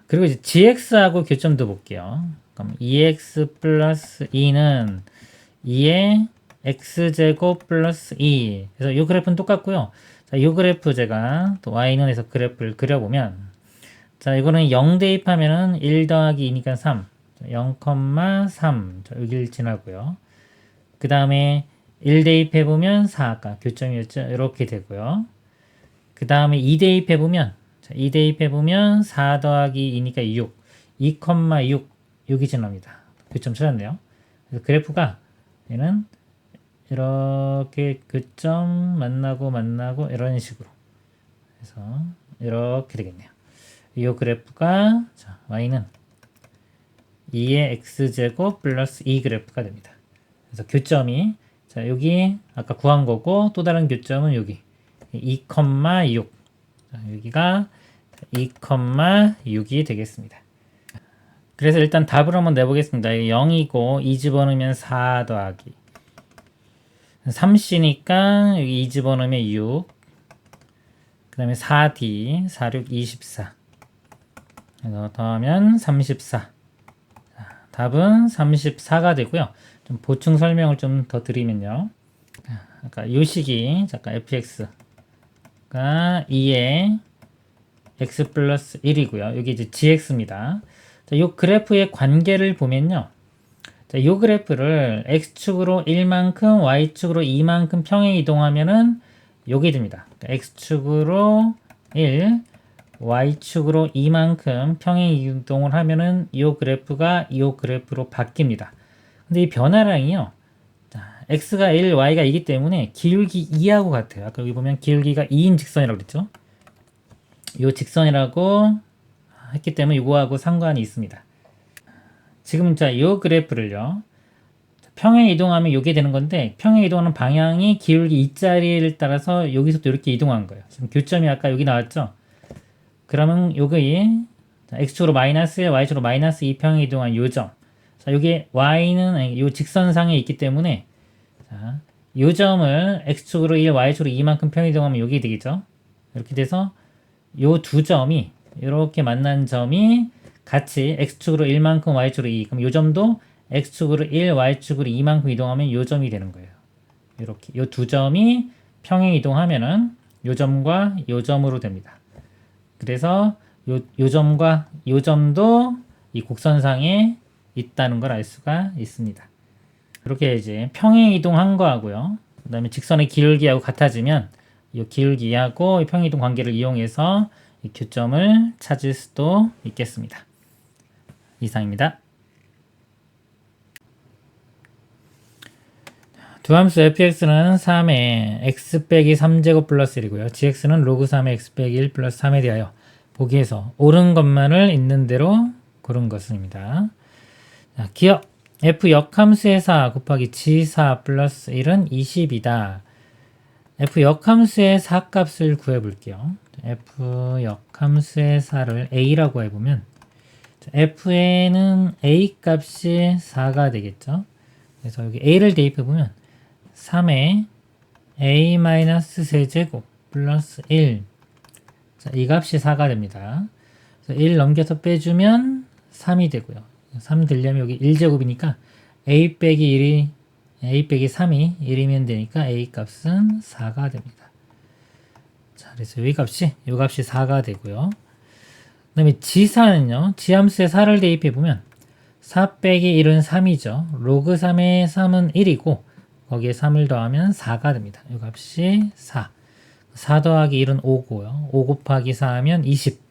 그리고 이제 gx하고 교점도 볼게요. 그럼 2x 플러스 2는 2의 x제곱 플러스 2. 그래서 이 그래프는 똑같고요. 자, 이 그래프 제가 또 y는 해서 그래프를 그려보면, 자, 이거는 0 대입하면은 1 더하기 2니까 3. 0,3. 자, 여기를 지나고요. 그 다음에 1 대입해보면 4. 아까 교점이었죠. 이렇게 되고요. 그 다음에 2 대입해보면, 자, 2 대입해보면 4 더하기 2니까 6. 2,6. 여기 지납니다. 교점 찾았네요. 그래서 그래프가 얘는 이렇게 교점 만나고 이런 식으로 해서 이렇게 되겠네요. 이 그래프가 자, y는 2의 x제곱 플러스 2 그래프가 됩니다. 그래서 교점이 자, 여기 아까 구한 거고 또 다른 교점은 여기 2,6. 자, 여기가 2,6이 되겠습니다. 그래서 일단 답을 한번 내보겠습니다. 0이고 2 집어넣으면 4 더하기 3c니까 여기 2 집어넣으면 6. 그 다음에 4d 4, 6, 24. 그래서 더하면 34. 자, 답은 34가 되고요. 좀 보충 설명을 좀 더 드리면요. 아까 요 식이 잠깐 fx가 2의 x 플러스 1이고요. 여기 이제 gx입니다. 자, 요 그래프의 관계를 보면요. 자, 요 그래프를 x축으로 1만큼, y축으로 2만큼 평행 이동하면은 요게 됩니다. 그러니까 x축으로 1, y축으로 이만큼 평행 이동을 하면은 이 그래프가 이 그래프로 바뀝니다. 근데 이 변화량이요. 자, x가 1, y가 2이기 때문에 기울기 2하고 같아요. 아까 여기 보면 기울기가 2인 직선이라고 그랬죠. 이 직선이라고 했기 때문에 이거하고 상관이 있습니다. 지금 자, 이 그래프를요. 평행 이동하면 이게 되는 건데 평행 이동하는 방향이 기울기 2짜리를 따라서 여기서도 이렇게 이동한 거예요. 지금 교점이 아까 여기 나왔죠? 그러면 요게 x축으로 마이너스 1, y축으로 마이너스 2 평행 이동한 요 점. 자, 요게 y는 요 직선상에 있기 때문에 자, 요 점을 x축으로 1, y축으로 2만큼 평행 이동하면 요게 되겠죠? 이렇게 돼서 요 두 점이 이렇게 만난 점이 같이 x축으로 1만큼 y축으로 2. 그럼 요 점도 x축으로 1, y축으로 2만큼 이동하면 요 점이 되는 거예요. 이렇게 요 두 점이 평행 이동하면은 요 점과 요 점으로 됩니다. 그래서 요 점과 요 점도 이 곡선상에 있다는 걸 알 수가 있습니다. 이렇게 이제 평행 이동한 거하고요. 그 다음에 직선의 기울기하고 같아지면 이 기울기하고 이 평행 이동 관계를 이용해서 이 교점을 찾을 수도 있겠습니다. 이상입니다. 두 함수 fx는 3의 x 빼기 3제곱 플러스 1이고요. gx는 로그 3의 x 빼기 1 플러스 3에 대하여 보기에서 옳은 것만을 있는 대로 고른 것입니다. 자, 기억 f 역함수의 4 곱하기 g4 플러스 1은 20이다. f 역함수의 4값을 구해볼게요. f 역함수의 4를 a라고 해보면 f에는 a 값이 4가 되겠죠. 그래서 여기 a를 대입해보면 3의 a-세제곱 플러스 1. 자, 이 값이 4가 됩니다. 1 넘겨서 빼주면 3이 되고요. 3 되려면 여기 1제곱이니까 a 빼기 3이 1이면 되니까 a 값은 4가 됩니다. 자, 그래서 이 값이 4가 되고요. 그 다음에 g4는요. g함수에 4를 대입해보면 4 빼기 1은 3이죠. 로그 3의 3은 1이고 거기에 3을 더하면 4가 됩니다. 이 값이 4. 4 더하기 1은 5고요. 5 곱하기 4 하면 20.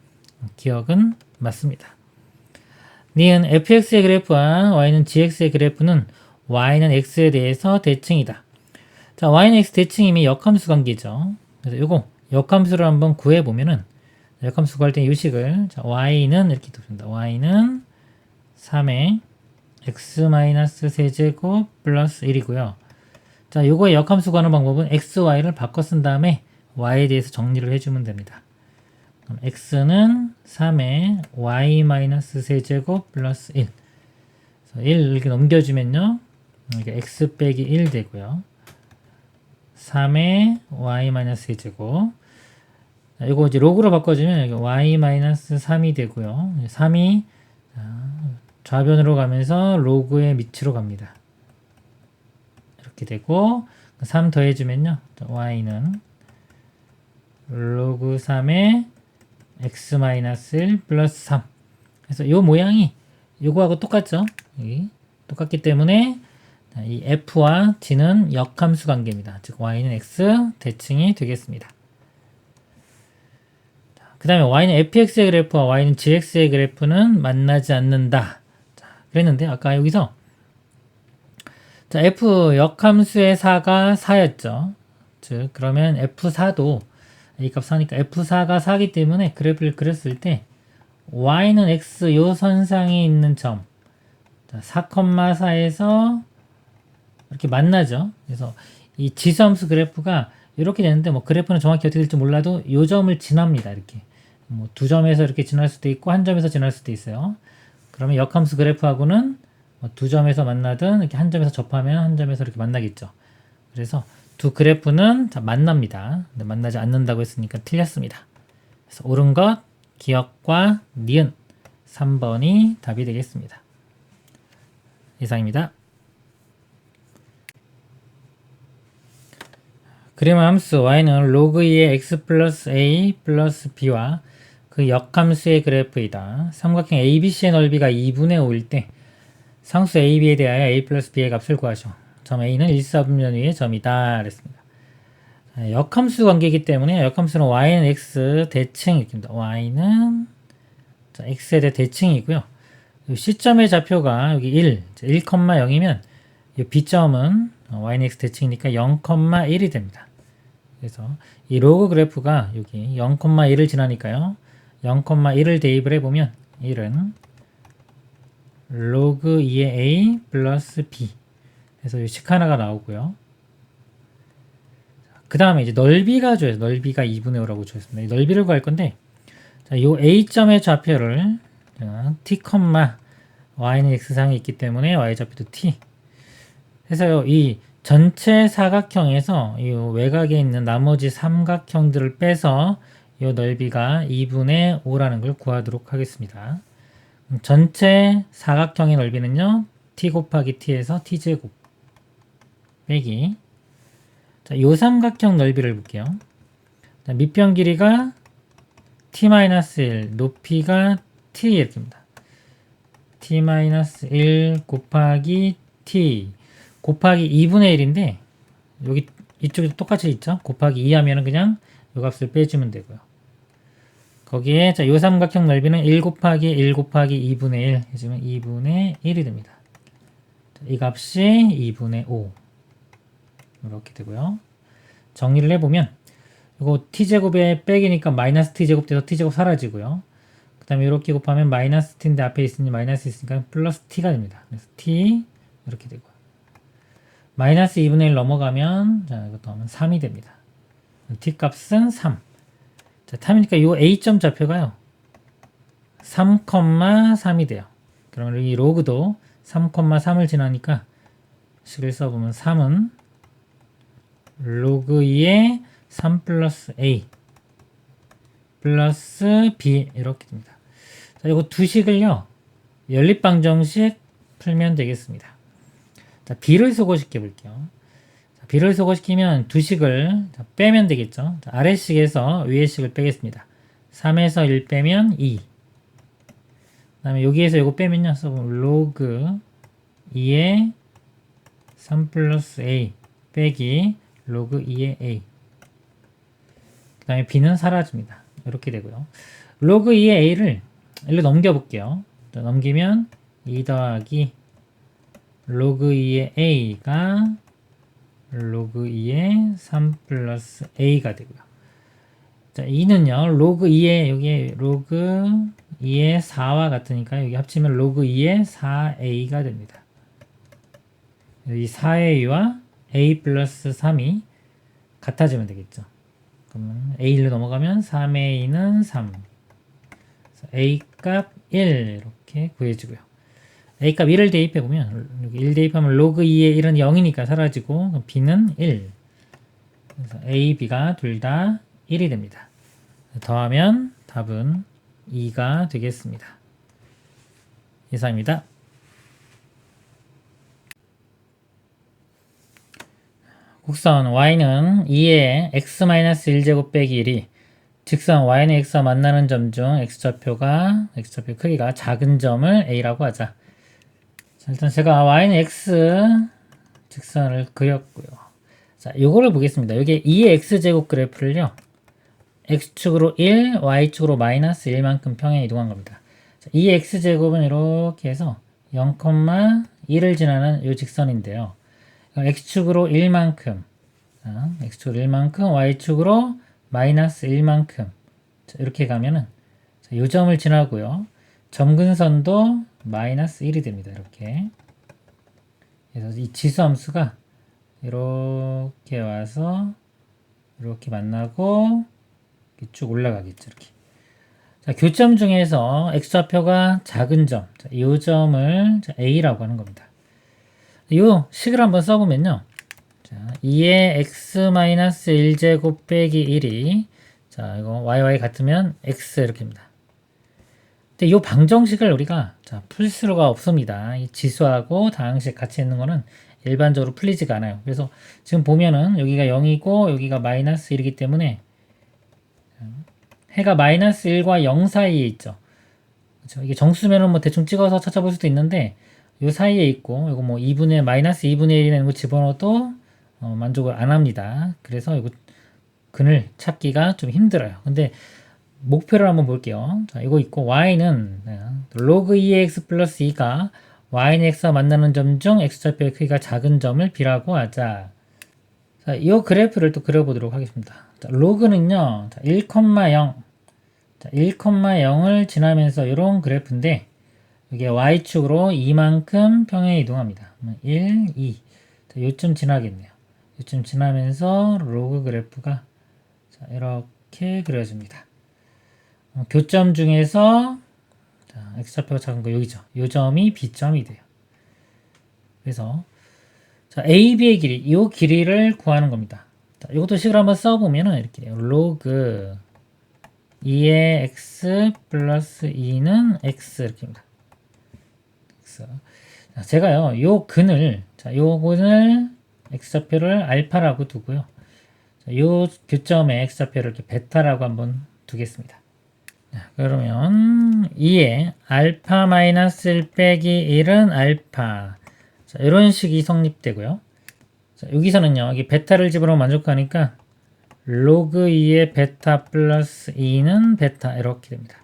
기억은 맞습니다. 니은 fx의 그래프와 y는 gx의 그래프는 y는 x에 대해서 대칭이다. 자, y는 x 대칭이면 역함수 관계죠. 그래서 요거 역함수를 한번 구해보면은 역함수 구할 때 이 식을 자, y는 이렇게 둡니다. y는 3의 x-세제곱 플러스 1이고요. 자, 요거의 역함수 구하는 방법은 x, y를 바꿔 쓴 다음에 y에 대해서 정리를 해주면 됩니다. 그럼 x는 3의 y-세제곱 플러스 1. 그래서 1 이렇게 넘겨주면요. 이게 x 빼기 1 되고요. 3의 y-세제곱. 자, 이거 이제 로그로 바꿔주면 여기 y-3이 되고요. 3이 좌변으로 가면서 로그의 밑으로 갑니다. 이렇게 되고 3 더해주면요. y는 로그 3의 x-1 플러스 3. 그래서 이 모양이 요거하고 똑같죠. 여기 똑같기 때문에 이 f와 g는 역함수 관계입니다. 즉 y는 x 대칭이 되겠습니다. 그 다음에 y는 fx의 그래프와 y는 gx의 그래프는 만나지 않는다. 자, 그랬는데 아까 여기서 자, f 역함수의 4가 4였죠. 즉 그러면 f4도 이 값 4니까 f4가 4기 때문에 그래프를 그렸을 때 y는 x 요 선상에 있는 점 4,4에서 이렇게 만나죠. 그래서 이 지수함수 그래프가 이렇게 되는데 뭐 그래프는 정확히 어떻게 될지 몰라도 요 점을 지납니다. 이렇게 뭐 두 점에서 이렇게 지날 수도 있고 한 점에서 지날 수도 있어요. 그러면 역함수 그래프하고는 뭐 두 점에서 만나든 이렇게 한 점에서 접하면 한 점에서 이렇게 만나겠죠. 그래서 두 그래프는 다 만납니다. 근데 만나지 않는다고 했으니까 틀렸습니다. 그래서 옳은 것 기억과 니은 3번이 답이 되겠습니다. 이상입니다. 그림의 함수 y는 로그 2의 x 플러스 a 플러스 b와 그 역함수의 그래프이다. 삼각형 ABC의 넓이가 2분의 5일 때 상수 AB에 대하여 a 플러스 b의 값을 구하죠. 점 A는 1,4분면 위의 점이다. 그랬습니다. 역함수 관계이기 때문에 역함수는 y는 x 대칭 이렇게입니다. y는 자, x에 대해 대칭이고요. 시점의 좌표가 여기 1,0이면 이 b점은 y는 x 대칭이니까 0,1이 됩니다. 그래서 이 로그 그래프가 여기 0,1을 지나니까요. 0,1을 대입을 해보면 1은 로그 2의 a 플러스 b 그래서 이 식 하나가 나오고요. 그 다음에 이제 넓이가 줘요. 넓이가 2분의 5라고 줘있습니다. 이 넓이를 구할 건데 자, 요 a점의 좌표를 t, y는 x상에 있기 때문에 y 좌표도 t 그래서 이 전체 사각형에서 이 외곽에 있는 나머지 삼각형들을 빼서 이 넓이가 2분의 5라는 걸 구하도록 하겠습니다. 전체 사각형의 넓이는요. t 곱하기 t에서 t제곱 빼기 자, 요 삼각형 넓이를 볼게요. 자, 밑변 길이가 t-1 높이가 t 이렇게입니다. t-1 곱하기 t 곱하기 2분의 1인데 여기 이쪽에도 똑같이 있죠. 곱하기 2 하면은 그냥 요 값을 빼주면 되고요. 거기에 자, 요 삼각형 넓이는 1 곱하기 1 곱하기 2분의 1 해주면 2분의 1이 됩니다. 자, 이 값이 2분의 5 이렇게 되고요. 정리를 해보면 이거 t제곱에 빼기니까 마이너스 t제곱 돼서 t제곱 사라지고요. 그 다음에 이렇게 곱하면 마이너스 t인데 앞에 있으니 마이너스 있으니까 플러스 t가 됩니다. 그래서 t 이렇게 되고요. 마이너스 2분의 1 넘어가면 자 이것도 하면 3이 됩니다. t 값은 3. 자, 탐이니까 이 a점 좌표가요. 3,3이 돼요. 그러면 이 로그도 3,3을 지나니까 식을 써보면 3은 로그 2의 3 플러스 a 플러스 b 이렇게 됩니다. 자, 이거 두 식을요. 연립방정식 풀면 되겠습니다. 자, b를 소거시켜 볼게요. 자, b를 소거시키면 두 식을 빼면 되겠죠. 자, 아래식에서 위에식을 빼겠습니다. 3에서 1 빼면 2. 그 다음에 여기에서 이거 빼면요. 써보면 로그 2의 3 플러스 a 빼기 로그 2의 a. 그 다음에 b는 사라집니다. 이렇게 되고요. 로그 2의 a를 일로 넘겨볼게요. 넘기면 2 더하기 로그 2의 a가 로그 2의 3 플러스 a가 되고요. 자, 2는요. 로그 2의 여기 로그 2의 4와 같으니까 여기 합치면 로그 2의 4a가 됩니다. 이 4a와 a 플러스 3이 같아지면 되겠죠. 그러면 a1로 넘어가면 3a는 3. a 값 1 이렇게 구해지고요. a 값 1을 대입해보면 여기 1 대입하면 로그 2의 1은 0이니까 사라지고 b는 1. 그래서 a, b가 둘 다 1이 됩니다. 더하면 답은 2가 되겠습니다. 이상입니다. 곡선 y는 2의 x-1제곱 빼기 1이 직선 y는 x와 만나는 점 중 x좌표 크기가 작은 점을 a라고 하자. 자, 일단 제가 y는 x 직선을 그렸고요. 자, 요거를 보겠습니다. 여기 2의 x제곱 그래프를요. x축으로 1, y축으로 마이너스 1만큼 평행 이동한 겁니다. 자, 2의 x제곱은 이렇게 해서 0,1을 지나는 이 직선인데요. x축으로 1만큼, x축으로 1만큼, y축으로 마이너스 1만큼. 자, 이렇게 가면은, 자, 요 점을 지나고요. 점근선도 마이너스 1이 됩니다. 이렇게. 그래서 이 지수함수가 이렇게 와서, 이렇게 만나고, 이렇게 쭉 올라가겠죠. 이렇게. 자, 교점 중에서 x좌표가 작은 점, 자, 이 점을 a라고 하는 겁니다. 이 식을 한번 써보면요. 자, 2의 x-1제곱 빼기 1이 자, 이거 yy 같으면 x 이렇게입니다. 근데 이 방정식을 우리가 자, 풀 수가 없습니다. 이 지수하고 다항식 같이 있는 거는 일반적으로 풀리지가 않아요. 그래서 지금 보면은 여기가 0이고 여기가 마이너스 1이기 때문에 해가 마이너스 1과 0 사이에 있죠. 그렇죠? 이게 정수면은 뭐 대충 찍어서 찾아볼 수도 있는데 요 사이에 있고 이거 뭐 2분의 마이너스 2분의 1이라는 거 집어넣어도 만족을 안 합니다. 그래서 이거 근을 찾기가 좀 힘들어요. 근데 목표를 한번 볼게요. 자, 이거 있고 y는 로그 2x 플러스 2가 y는 x와 만나는 점 중 x좌표의 크기가 작은 점을 b라고 하자. 자, 이 그래프를 또 그려보도록 하겠습니다. 자, 로그는요, 1,0, 자, 1,0을 지나면서 이런 그래프인데 이게 y축으로 2만큼 평행 이동합니다. 1, 2. 자, 요쯤 지나겠네요. 요쯤 지나면서 로그 그래프가 자, 이렇게 그려집니다. 교점 중에서 자, x좌표가 작은 거 여기죠. 요 점이 b점이 돼요. 그래서 자, AB의 길이, 이 길이를 구하는 겁니다. 자, 이것도 식을 한번 써보면은 이렇게 돼요. 로그 2의 x 플러스 2는 x 이렇게입니다. x. 자, 제가요, 요 근을, 자, 요 근을 x좌표를 알파라고 두고요. 자, 요 교점의 x좌표를 이렇게 베타라고 한번 두겠습니다. 자, 그러면 2의 알파 마이너스 1 빼기 1은 알파. 자, 이런 식이 성립되고요. 자, 여기서는요, 여기 베타를 집어넣으면 만족하니까 로그 2의 베타 플러스 2는 베타 이렇게 됩니다.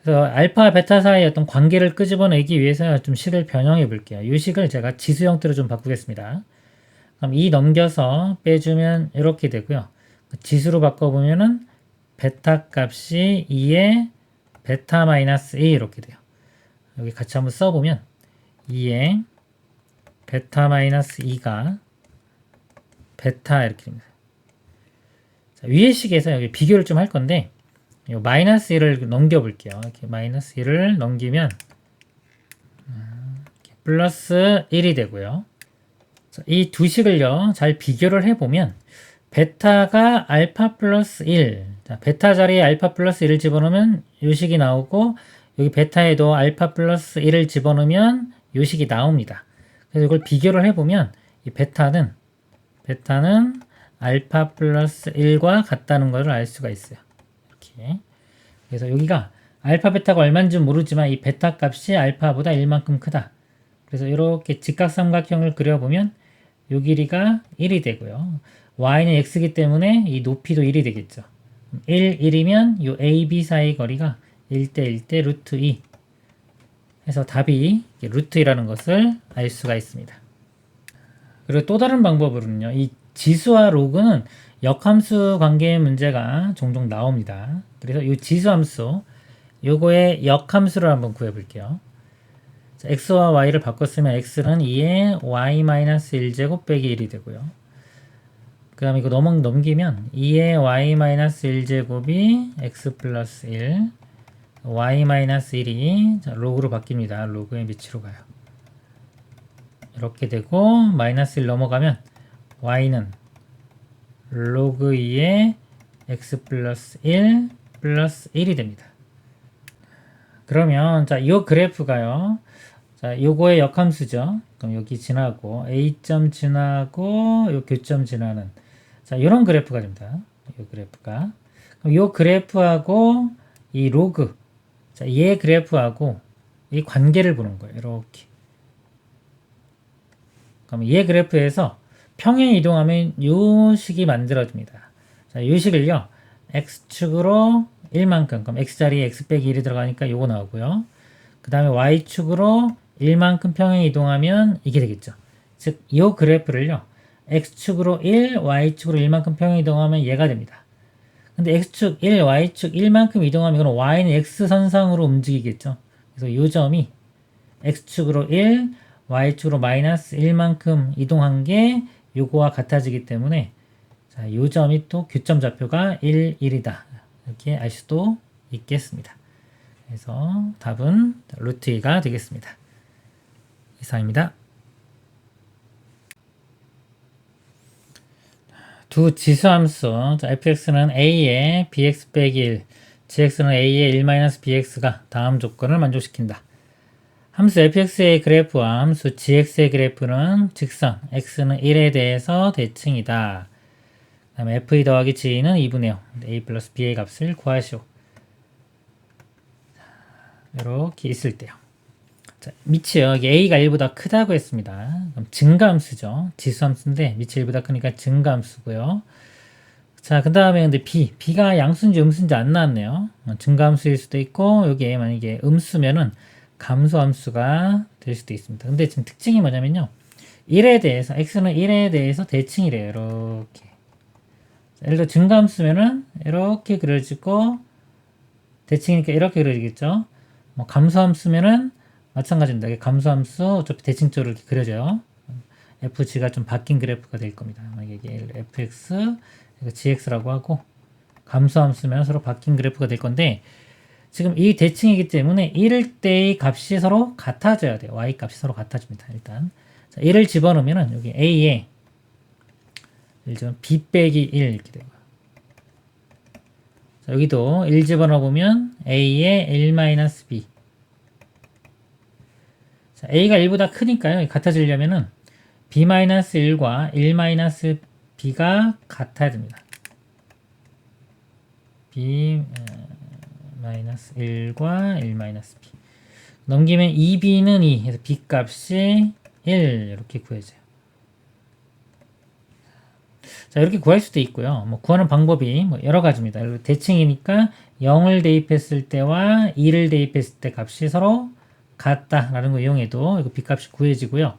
그래서 알파 베타 사이의 어떤 관계를 끄집어내기 위해서 좀 식을 변형해 볼게요. 이 식을 제가 지수 형태로 좀 바꾸겠습니다. 그럼 2 넘겨서 빼주면 이렇게 되고요. 지수로 바꿔보면은 베타 값이 2의 베타 마이너스 2 이렇게 돼요. 여기 같이 한번 써보면 2의 베타 마이너스 2가 베타 이렇게 됩니다. 자, 위의 식에서 여기 비교를 좀 할 건데 이 마이너스 1을 넘겨볼게요. 이렇게 마이너스 1을 넘기면 플러스 1이 되고요. 이 두 식을요 잘 비교를 해보면 베타가 알파 플러스 1, 자, 베타 자리에 알파 플러스 1을 집어넣으면 이 식이 나오고 여기 베타에도 알파 플러스 1을 집어넣으면 이 식이 나옵니다. 그래서 이걸 비교를 해보면 이 베타는 알파 플러스 1과 같다는 것을 알 수가 있어요. 이렇게. 그래서 여기가 알파 베타가 얼마인지 모르지만 이 베타 값이 알파보다 1만큼 크다. 그래서 이렇게 직각삼각형을 그려보면 이 길이가 1이 되고요. y는 x이기 때문에 이 높이도 1이 되겠죠. 1이면 이 a, b 사이 거리가 1대 1대 루트 2 해서 답이 루트 2라는 것을 알 수가 있습니다. 그리고 또 다른 방법으로는요. 이 지수와 로그는 역함수 관계의 문제가 종종 나옵니다. 그래서 이 지수함수 요거의 역함수를 한번 구해볼게요. 자, x와 y를 바꿨으면 x는 2의 y-1제곱 빼기 1이 되고요. 그 다음에 이거 넘기면 2의 y-1제곱이 x 플러스 1 y-1이 자, 로그로 바뀝니다. 로그의 밑으로 가요. 이렇게 되고 마이너스 1 넘어가면 y는 로그 2의 x 플러스 1 플러스 1이 됩니다. 그러면 자, 이 그래프가요. 자, 요거의 역함수죠. 그럼 여기 지나고 A점 지나고 요 교점 지나는 자, 이런 그래프가 됩니다. 이 그래프가. 그럼 요 그래프하고 이 로그 자, 얘 그래프하고 이 관계를 보는 거예요. 이렇게. 그럼 얘 그래프에서 평행 이동하면 요 식이 만들어집니다. 자, 요 식을요. x축으로 1만큼 그럼 x자리에 x 빼기 1이 들어가니까 요거 나오고요. 그 다음에 y축으로 1만큼 평행 이동하면 이게 되겠죠. 즉, 이 그래프를요. x축으로 1, y축으로 1만큼 평행 이동하면 얘가 됩니다. 근데 x축 1, y축 1만큼 이동하면 이건 y는 x선상으로 움직이겠죠. 그래서 이 점이 x축으로 1, y축으로 마이너스 1만큼 이동한 게 요거와 같아지기 때문에 자, 요 점이 또 교점 좌표가 1, 1이다. 이렇게 알 수도 있겠습니다. 그래서 답은 루트 2가 되겠습니다. 이상입니다. 두 지수함수 fx는 a의 bx 빼기 1, gx는 a의 1-bx가 다음 조건을 만족시킨다. 함수 fx의 그래프와 함수 gx의 그래프는 직선 x는 1에 대해서 대칭이다. 그 다음에 f2 더하기 g는 2분의 0, a 플러스 b의 값을 구하시오. 이렇게 있을 때요. 자, 밑이요. 여기 a가 1보다 크다고 했습니다. 그럼 증가함수죠. 지수함수인데 밑이 1보다 크니까 증가함수고요. 자, 그 다음에 근데 B가 양수인지 음수인지 안 나왔네요. 증가함수일 수도 있고, 여기에 만약에 음수면은 감소함수가 될 수도 있습니다. 근데 지금 특징이 뭐냐면요. 1에 대해서, X는 1에 대해서 대칭이래요. 이렇게. 예를 들어 증가함수면은 이렇게 그려지고, 대칭이니까 이렇게 그려지겠죠. 뭐 감소함수면은 마찬가지입니다. 이게 감소함수 어차피 대칭적으로 이렇게 그려져요. FG가 좀 바뀐 그래프가 될 겁니다. 만약에 이게 fx, 이거 gx라고 하고 감소함수면 서로 바뀐 그래프가 될 건데 지금 이 대칭이기 때문에 1일 때의 값이 서로 같아져야 돼요. y 값이 서로 같아집니다. 일단 자, 1을 집어넣으면 여기 a에 b 빼기 1 이렇게 되고요. 자, 여기도 1 집어넣어보면 a에 1-b. 자, a가 1보다 크니까요. 같아지려면은 b-1과 1-b가 같아야 됩니다. b-1과 1-b. 넘기면 2b는 2, 그래서 b 값이 1 이렇게 구해져요. 자, 이렇게 구할 수도 있고요. 뭐 구하는 방법이 뭐 여러 가지입니다. 대칭이니까 0을 대입했을 때와 2를 대입했을 때 값이 서로 같다라는 거 이용해도 이거 b 값이 구해지고요.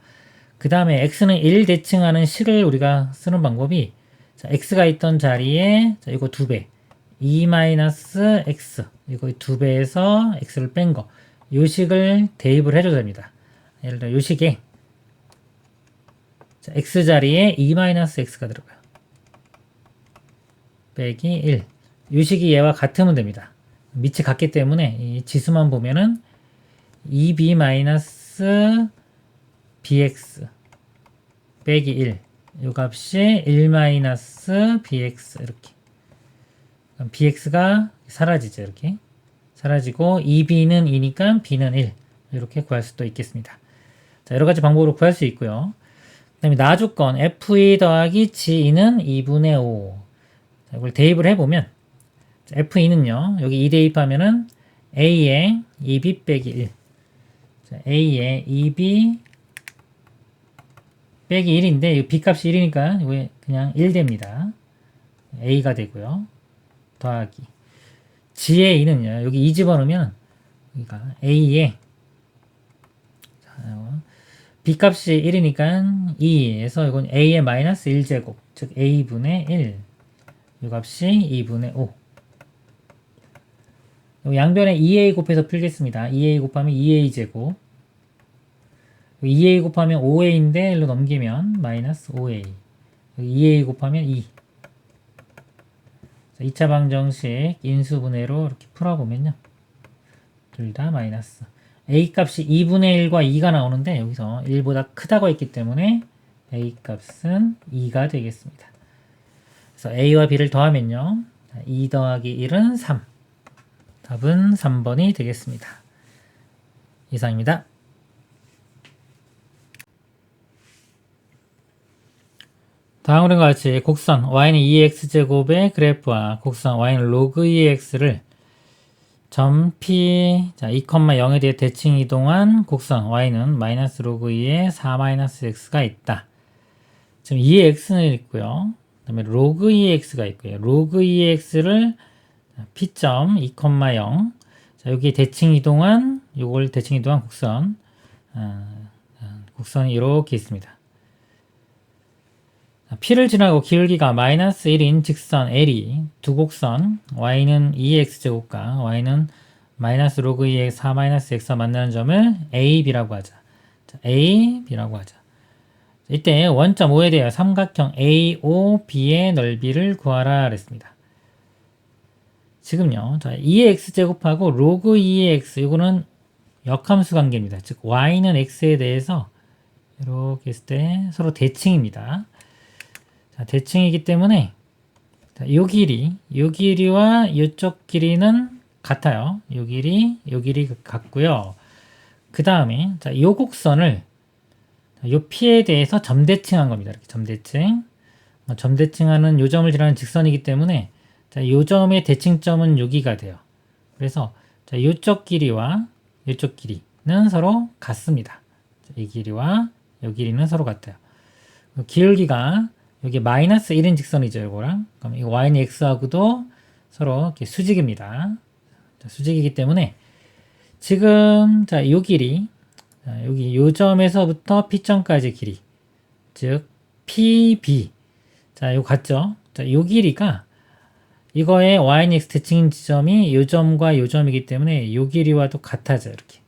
그 다음에 x는 1 대칭하는 식을 우리가 쓰는 방법이 자, x가 있던 자리에 자, 이거 2배 2-x 이거 2배에서 x를 뺀 거 요 식을 대입을 해줘도 됩니다. 예를 들어 요 식에 자, x 자리에 2-x가 들어가요. 빼기 1 요 식이 얘와 같으면 됩니다. 밑이 같기 때문에 이 지수만 보면은 2b-bx 빼기 1. 요 값이 1-bx 이렇게. 그럼 bx가 사라지죠. 이렇게. 사라지고 2b는 2니까 b는 1. 이렇게 구할 수도 있겠습니다. 자, 여러 가지 방법으로 구할 수 있고요. 그 다음에 나조건 f2 더하기 g2는 2분의 5. 자, 이걸 대입을 해보면 f2는요. 여기 2 대입하면은 a에 2b 빼기 1. 자, a에 2b 빼기 1인데 이 b값이 1이니까 이거 그냥 1 됩니다. a가 되고요. 더하기 g의 2는요. 여기 2 집어넣으면 여기가 a에 b값이 1이니까 2에서 이건 a의 마이너스 1제곱 즉 a분의 1 이 값이 2분의 5 양변에 2a 곱해서 풀겠습니다. 2a 곱하면 2a제곱 2a 곱하면 5a인데 1로 넘기면 마이너스 5a 2a 곱하면 2 자, 2차 방정식 인수분해로 이렇게 풀어보면요 둘 다 마이너스 a 값이 2분의 1과 2가 나오는데 여기서 1보다 크다고 했기 때문에 a 값은 2가 되겠습니다. 그래서 a와 b를 더하면요 2 더하기 1은 3 답은 3번이 되겠습니다. 이상입니다. 다음과 같이 곡선 y는 2x제곱의 그래프와 곡선 y는 로그 2x를 점 P, 자, 2,0에 대해 대칭 이동한 곡선 y는 마이너스 로그 2의 4-x가 있다. 지금 2x는 있고요. 그 다음에 로그 2x가 있고요. 로그 2x를 P.2,0 자, 여기 대칭 이동한 요걸 대칭 이동한 곡선 곡선이 이렇게 있습니다. P를 지나고 기울기가 마이너스 1인 직선 L이 두 곡선 y는 2x제곱과 y는 마이너스 로그 2의 4-x가 만나는 점을 A, B라고 하자. 자, A, B라고 하자. 이때 원점 O에 대하여 삼각형 AOB의 넓이를 구하라 그랬습니다. 지금요. 자, 2x제곱하고 로그 2x 이거는 역함수 관계입니다. 즉 y는 x에 대해서 이렇게 했을 때 서로 대칭입니다. 자, 대칭이기 때문에 요 길이와 이쪽 길이는 같아요. 요 길이 같고요. 그 다음에 자, 요 곡선을 요 P에 대해서 점대칭한 겁니다. 이렇게 점대칭. 점대칭하는 요 점을 지나는 직선이기 때문에 자, 요 점의 대칭점은 여기가 돼요. 그래서 자, 요쪽 길이와 요쪽 길이는 서로 같습니다. 자, 이 길이와 요 길이는 서로 같아요. 기울기가 여기 마이너스 1인 직선이죠, 이거랑. 그럼 이 y는 x하고도 서로 이렇게 수직입니다. 자, 수직이기 때문에 지금 자, 요 길이 자, 여기 요 점에서부터 P점까지 길이 즉 PB 자, 요 같죠? 자, 요 길이가 이거의 y는 x 대칭인 지점이 요 점과 요 점이기 때문에 요 길이와도 같아져요, 이렇게.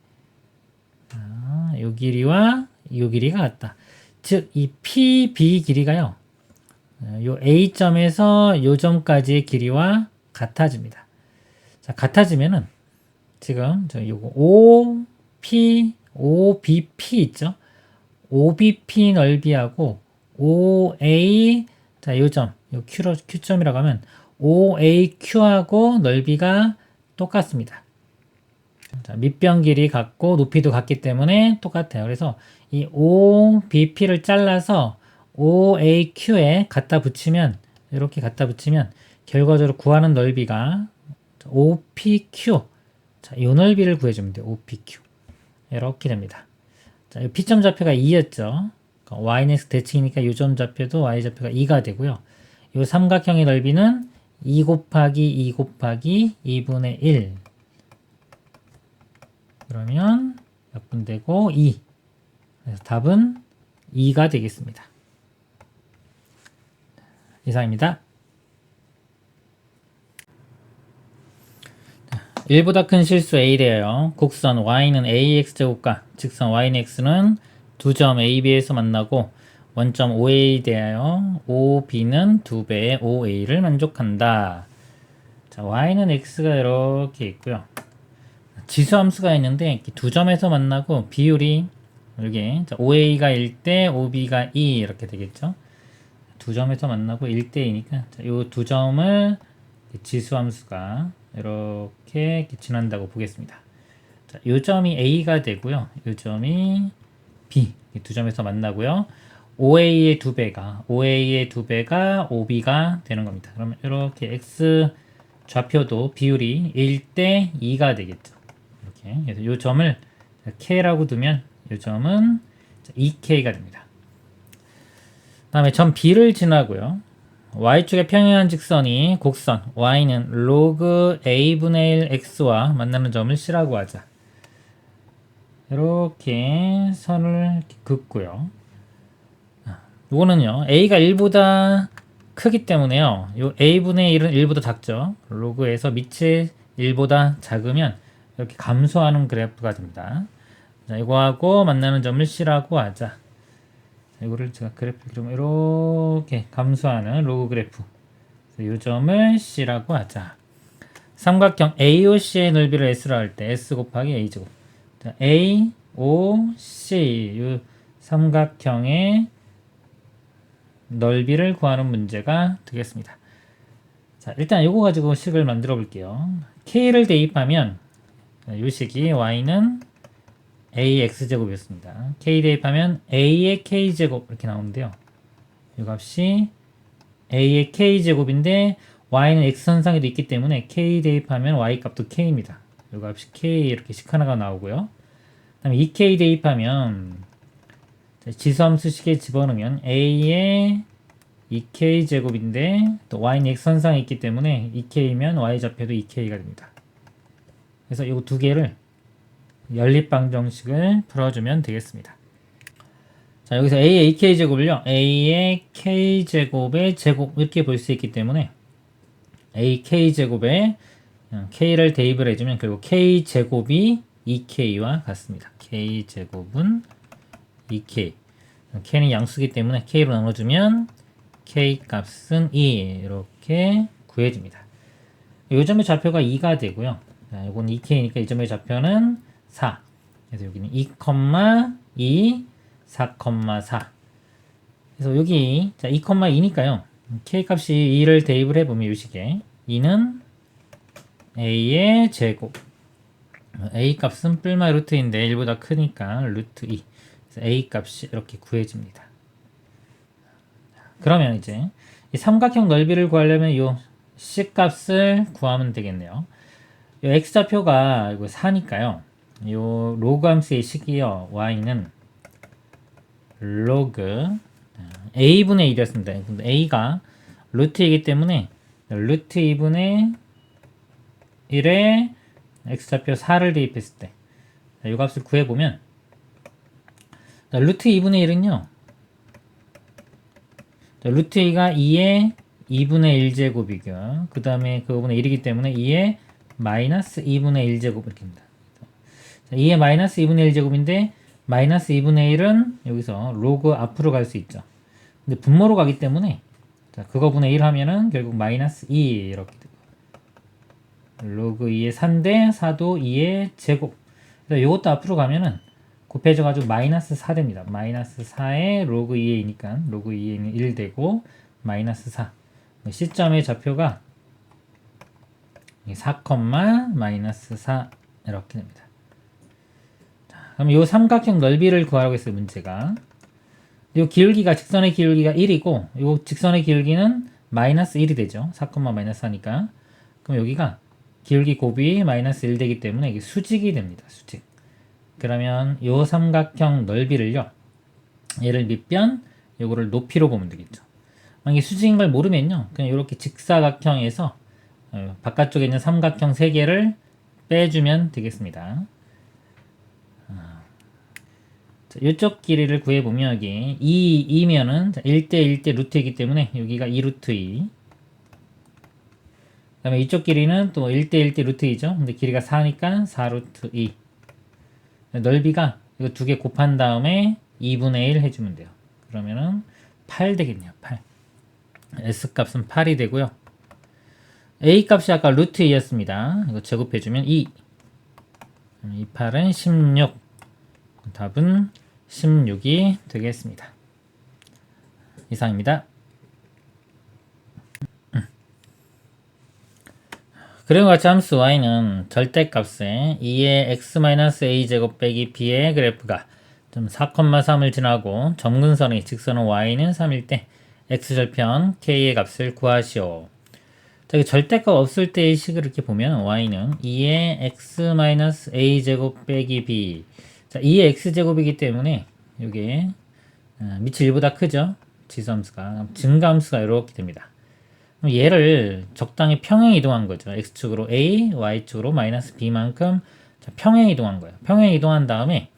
요 길이와 요 길이가 같다. 즉, 이 PB 길이가요, 요 A점에서 요 점까지의 길이와 같아집니다. 자, 같아지면은, 지금, 요거 OBP 있죠? OBP 넓이하고 OA, 자, 요 점, 요 Q점이라고 하면 OAQ하고 넓이가 똑같습니다. 자, 밑변 길이 같고 높이도 같기 때문에 똑같아요. 그래서 이 OBP를 잘라서 OAQ에 갖다 붙이면 이렇게 갖다 붙이면 결과적으로 구하는 넓이가 OPQ 자, 이 넓이를 구해주면 돼요. OPQ 이렇게 됩니다. 자, 이 P점 좌표가 2였죠. y는 x 대칭이니까 이 점 좌표도 y 좌표가 2가 되고요. 이 삼각형의 넓이는 2 곱하기 2 곱하기 2분의 1 그러면 몇 분 되고 2. 그래서 답은 2가 되겠습니다. 이상입니다. 1보다 큰 실수 A래요. 곡선 y는 ax제곱과 직선 y는 x는 두 점 AB에서 만나고 원점 OA 대하여 OB는 2배의 OA를 만족한다. 자, y는 x가 이렇게 있고요. 지수함수가 있는데 두 점에서 만나고 비율이 여기 OA가 1대 OB가 2 이렇게 되겠죠. 두 점에서 만나고 1대 2니까 이 두 점을 지수함수가 이렇게 지난다고 보겠습니다. 자, 이 점이 A가 되고요. 이 점이 B 두 점에서 만나고요. OA의 2배가 OB가 되는 겁니다. 그러면 이렇게 X 좌표도 비율이 1대 2가 되겠죠. 이렇게. 그래서 이 점을 K라고 두면 이 점은 2K가 됩니다. 다음에 점 B를 지나고요. Y축의 평행한 직선이 곡선 Y는 log A분의 1 X와 만나는 점을 C라고 하자. 이렇게 선을 이렇게 긋고요. 이거는요. A가 1보다 크기 때문에요. 요 A분의 1은 1보다 작죠. 로그에서 밑이 1보다 작으면 이렇게 감소하는 그래프가 됩니다. 자, 이거하고 만나는 점을 C라고 하자. 자, 이거를 제가 그래프 그리면 이렇게 감소하는 로그 그래프. 이 점을 C라고 하자. 삼각형 AOC의 넓이를 S로 할 때 S 곱하기 A제곱. 자, AOC 이 삼각형의 넓이를 구하는 문제가 되겠습니다. 자, 일단 이거 가지고 식을 만들어 볼게요. K를 대입하면 이 식이 Y는 AX제곱이었습니다. K 대입하면 A의 K제곱 이렇게 나오는데요. 이 값이 A의 K제곱인데 Y는 X선상에도 있기 때문에 K 대입하면 Y 값도 K입니다. 이 값이 K 이렇게 식 하나가 나오고요. 그 다음에 2K 대입하면 지수함수식에 집어넣으면 A의 2K 제곱인데 또 Y는 X선상에 있기 때문에 2K면 Y 좌표도 2K가 됩니다. 그래서 이 두 개를 연립방정식을 풀어주면 되겠습니다. 자, 여기서 A의 2K 제곱을요. A의 K 제곱의 제곱 이렇게 볼 수 있기 때문에 AK 제곱에 K를 대입을 해주면 결국 K 제곱이 2K와 같습니다. K 제곱은 2K. K는 양수기 때문에 K로 나눠주면 K 값은 2 이렇게 구해집니다. 이 점의 좌표가 2가 되고요. 자, 이건 2K니까 이 점의 좌표는 4. 그래서 여기는 2, 2, 4,4. 그래서 여기 자 2,2니까요. K 값이 2를 대입을 해보면 이 식에 2는 A의 제곱. A 값은 뿔마 루트인데 1보다 크니까 루트 2. 그래서 A 값이 이렇게 구해집니다. 그러면 이제 이 삼각형 넓이를 구하려면 이 C 값을 구하면 되겠네요. 이 X좌표가 이거 4니까요. 이 로그 함수의 식이요. Y는 로그 a분의 1이었습니다. 근데 a가 루트이기 때문에 루트 2분의 1에 x좌표 4를 대입했을 때 이 값을 구해보면 루트 2분의 1은요 루트 2가 2의 2분의 1제곱이고요. 그 다음에 그거분의 1이기 때문에 2의 마이너스 2분의 1제곱 이렇게 됩니다. 2의 마이너스 2분의 1제곱인데 마이너스 2분의 1은 여기서 로그 앞으로 갈 수 있죠. 근데 분모로 가기 때문에 자, 그거분의 1 하면은 결국 마이너스 2 이렇게 되고 로그 2의 4인데 4도 2의 제곱. 그래서 이것도 앞으로 가면은 곱해져 가지고 마이너스 4 됩니다. 마이너스 4에 로그 2에 2니까 로그 2에는 1 되고 마이너스 4. 시점의 좌표가 4, 마이너스 4 이렇게 됩니다. 자, 그럼 이 삼각형 넓이를 구하라고 했어요. 문제가. 이 기울기가 직선의 기울기가 1이고 이 직선의 기울기는 마이너스 1이 되죠. 4, 마이너스 4니까. 그럼 여기가 기울기 곱이 마이너스 1 되기 때문에 이게 수직이 됩니다. 수직. 그러면 이 삼각형 넓이를요. 얘를 밑변, 요거를 높이로 보면 되겠죠. 만약에 수직인 걸 모르면요. 그냥 이렇게 직사각형에서 바깥쪽에 있는 삼각형 3개를 빼주면 되겠습니다. 이쪽 길이를 구해보면 여기 2면은 1대 1대 루트이기 때문에 여기가 2루트 2. 그 다음에 이쪽 길이는 또 1대 1대 루트 2죠. 근데 길이가 4니까 4루트 2. 넓이가 이거 두 개 곱한 다음에 2분의 1 해주면 돼요. 그러면은 8 되겠네요. 8. S 값은 8이 되고요. A 값이 아까 루트 2였습니다. 이거 제곱해주면 2. 이 8은 16. 답은 16이 되겠습니다. 이상입니다. 그리고 같이 함수 y는 절대값에 2의 x-a제곱 빼기 b의 그래프가 좀 4,3을 지나고 점근선의 직선은 y는 3일 때 x절편 k의 값을 구하시오. 자, 절대값 없을 때의 식을 이렇게 보면 y는 2의 x-a제곱 빼기 b. 자, 2의 x제곱이기 때문에 이게 밑이 1보다 크죠. 지수함수가 증가함수가 이렇게 됩니다. 그럼 얘를 적당히 평행 이동한 거죠. x축으로 a, y축으로 마이너스 b만큼 평행 이동한 거예요. 평행 이동한 다음에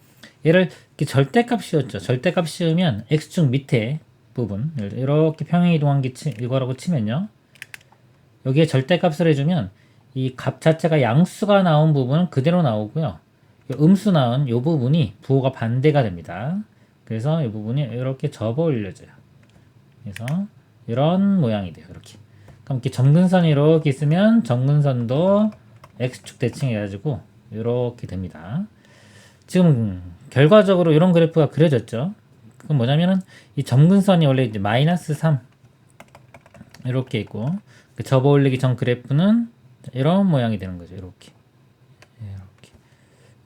얘를 이렇게 절대값 씌웠죠. 절대값 씌우면 x축 밑에 부분 이렇게 평행 이동한 게 이거라고 치면요. 여기에 절대값을 해주면 이 값 자체가 양수가 나온 부분은 그대로 나오고요. 음수 나온 이 부분이 부호가 반대가 됩니다. 그래서 이 부분이 이렇게 접어 올려져요. 그래서 이런 모양이 돼요. 이렇게. 그럼 이렇게 점근선이 이렇게 있으면 점근선도 x축 대칭해가지고 이렇게 됩니다. 지금 결과적으로 이런 그래프가 그려졌죠. 그건 뭐냐면은 이 점근선이 원래 이제 마이너스 3 이렇게 있고 그 접어 올리기 전 그래프는 이런 모양이 되는 거죠. 이렇게.